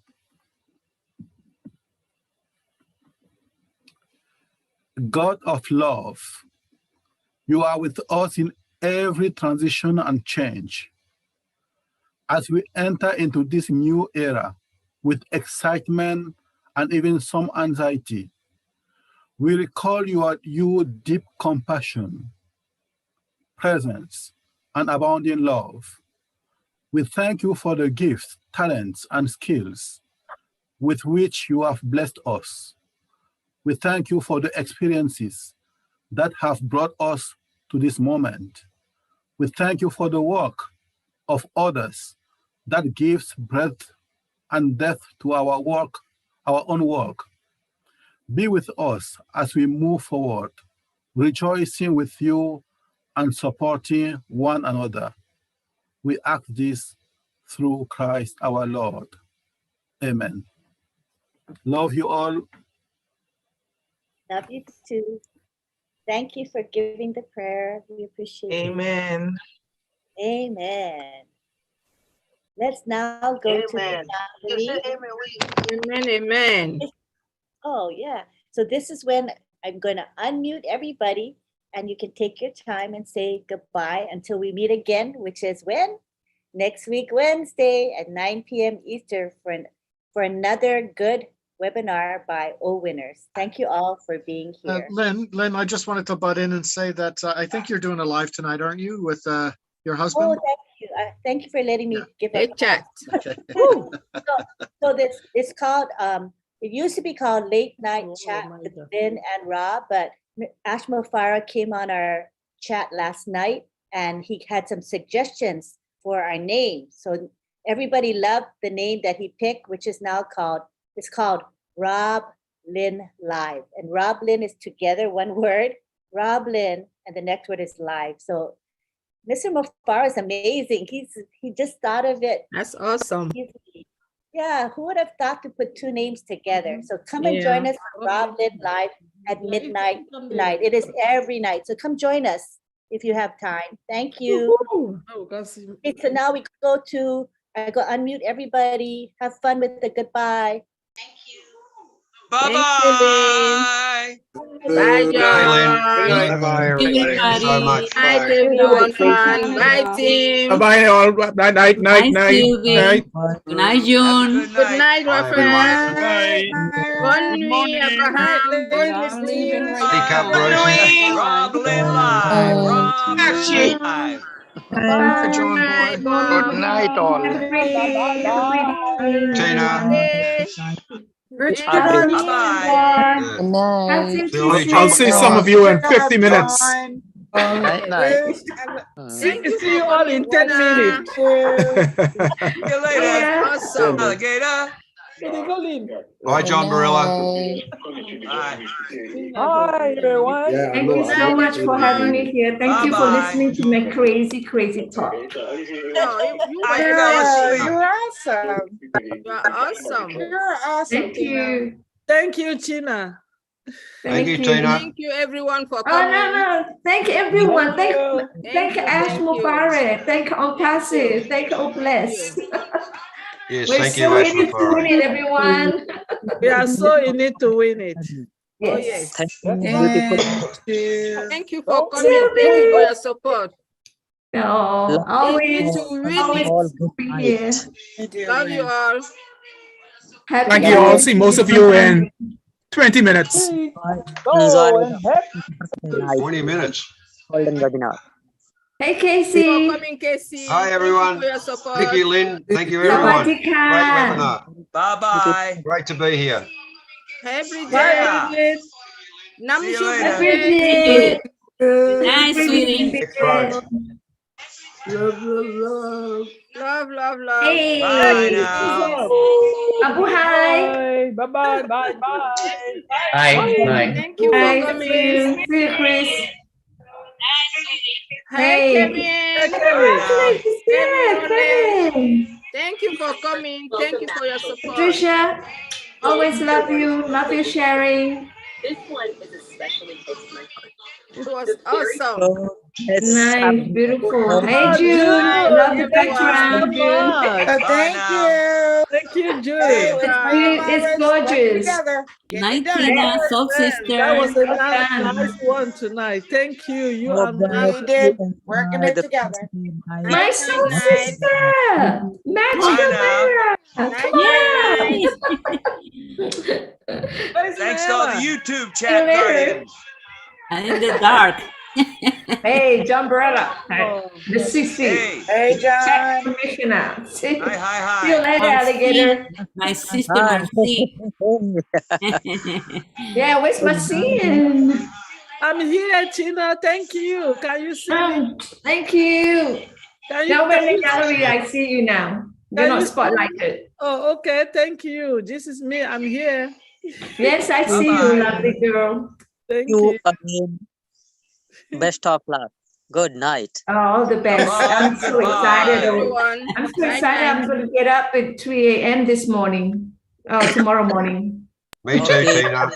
God of love, You are with us in every transition and change. As we enter into this new era with excitement and even some anxiety, we recall your deep compassion, presence, and abounding love. We thank you for the gifts, talents, and skills with which you have blessed us. We thank you for the experiences that have brought us to this moment. We thank you for the work of others that gives breath and depth to our work, our own work. Be with us as we move forward, rejoicing with you and supporting one another. We ask this through Christ our Lord. Amen. Love you all. Love you too. Thank you for giving the prayer. We appreciate it. Amen. Amen. Let's now go to the family. Amen. Amen. Oh, yeah. So this is when I'm going to unmute everybody and you can take your time and say goodbye until we meet again, which is when? Next week, Wednesday at 9 p.m. Eastern for another good webinar by OWINNERS. Thank you all for being here. Lynn, I just wanted to butt in and say that I think you're doing a live tonight, aren't you, with your husband? Oh, thank you. Thank you for letting me give Hey, a chat. Okay. So this it's called it used to be called Late Night Chat with Lynn and Rob, but Ashmo Farah came on our chat last night and he had some suggestions for our name. So everybody loved the name that he picked, which is now called Rob Lynn Live. And Rob Lynn is together, one word, Rob Lynn, and the next word is live. So Mr. Mufar is amazing. He just thought of it. That's awesome. Easily. Yeah, who would have thought to put two names together? So come and join us for Rob Lynn Live at midnight tonight. It is every night. So come join us if you have time. Thank you. Okay, so now we go to, I go unmute everybody. Have fun with the goodbye. Thank you. Bye-bye. Bye, John. Bye-bye, everybody. Thank you so much. Bye, everyone. Bye, team. Bye-bye, all. Night, night, night, night. Good night, June. Good night, Rafael. Bye. Bonne nuit, Abraham. Bonne nuit. Wake up, Bruce. Rob Lynn Live. Rob Lynn Live. Bye, John boy. Good night, all. Tina. Bye-bye. Good night. I'll see some of you in 50 minutes. Night, night. See you all in 10 minutes. See you later. Awesome. Alligator. Bye, John Barilla. Bye. Hi, everyone. Yeah, Thank you so much for having me here. Thank you for Bye-bye. listening to my crazy talk. I fell asleep. You're awesome. You're awesome. You're awesome. Thank you. Thank you, Tina. Thank you, Tina. Thank you, everyone, for Oh, coming. no. Thank everyone. Thank you. Ash Thank you. Mubarak. Thank OnPassive. Thank Bless. Yes, We're thank you, so in Ashma it to win it, everyone. We are so in it to win it. Oh, Yes. yes. Thank you. Thank you for coming. Thank you for your support. No, always be here. Love you all. Happy Thank you all. See most of you in 20 minutes. Go and happy. 20 minutes. Hey, Thank you Casey. for coming, Casey. Hi, everyone. Thank you for your support. Thank you, Lynn. Thank you, everyone. Great Sawadika. webinar. Bye-bye. Great to be here. Hey, Bridget. Yeah. Bridget. See you later. Bridget. Nice, sweetie. Next road. Love. Hey. Bye now. Abu, hi. Bye. Bye. Thank you for Hi, coming. see you, Chris. Hey, Hey. Kevin. Oh, Kevin. Thank you for coming. Thank you for your support. Patricia, always love you sharing. It was awesome. Nice, beautiful. Hey, June. Love the background, June. Thank you. Thank you, Jude. It's gorgeous. Night, Tina, Soul Sister. That was a Well done. nice one tonight. Thank you. You are We did. Working it together. My soul sister, Magic Bye now. Thanks to all the YouTube chat guardians. And in the dark. Hey, John Brother, Oh. the CC, Hey, Chat John. Commissioner. See Hi, hi, you hi. later, alligator. My sister Marcy. Yeah, where's Marcin? I'm here, Tina. Thank you. Can you see me? Thank you. Can Now we're in the you- gallery. I see you now. You're Can not you see me? spotlighted. Oh, okay. Thank you. This is me. I'm here. Yes, I see you, lovely girl. Thank you. Again. Best of luck. Good night. Oh, all the best. I'm so excited. Everyone. I'm so excited. I'm going to get up at 3 a.m. this morning. Oh, tomorrow morning. Me too, Tina.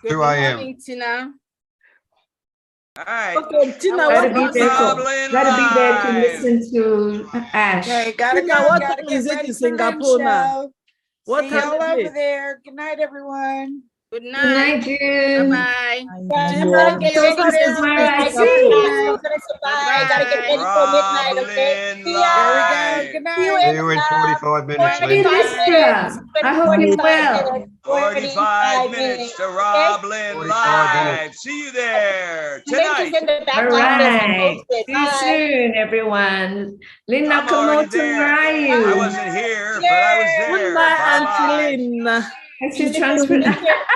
Good 2 a.m. morning, Tina. All right. Okay, Tina, Gotta what be there to, Goblin gotta be there to Live. listen to Ash. Okay, gotta Tina, go. what Gotta time get is it ready in for lunch, Singapore now? y'all. What See time y'all is over it? there. Good night, everyone. Good Good night, June. Bye-bye. Jim, Gotta get so ready this is for in I Singapore. see. Bye. Gotta get ready for midnight, okay? Goblin See ya. There we go. Live. Good See night. you in 45 minutes, Hey, Lynn. Lystra. I hope you're well. 45 minutes to Roblin 45 minutes. Live. See you there Link tonight. is in the back All office. right. Posted. See you Bye. soon, everyone. Lynn I'm already Nakamoto, where there. are I you? wasn't here, but I was Good there. night, Bye Auntie bye. Lynn. She's trying to.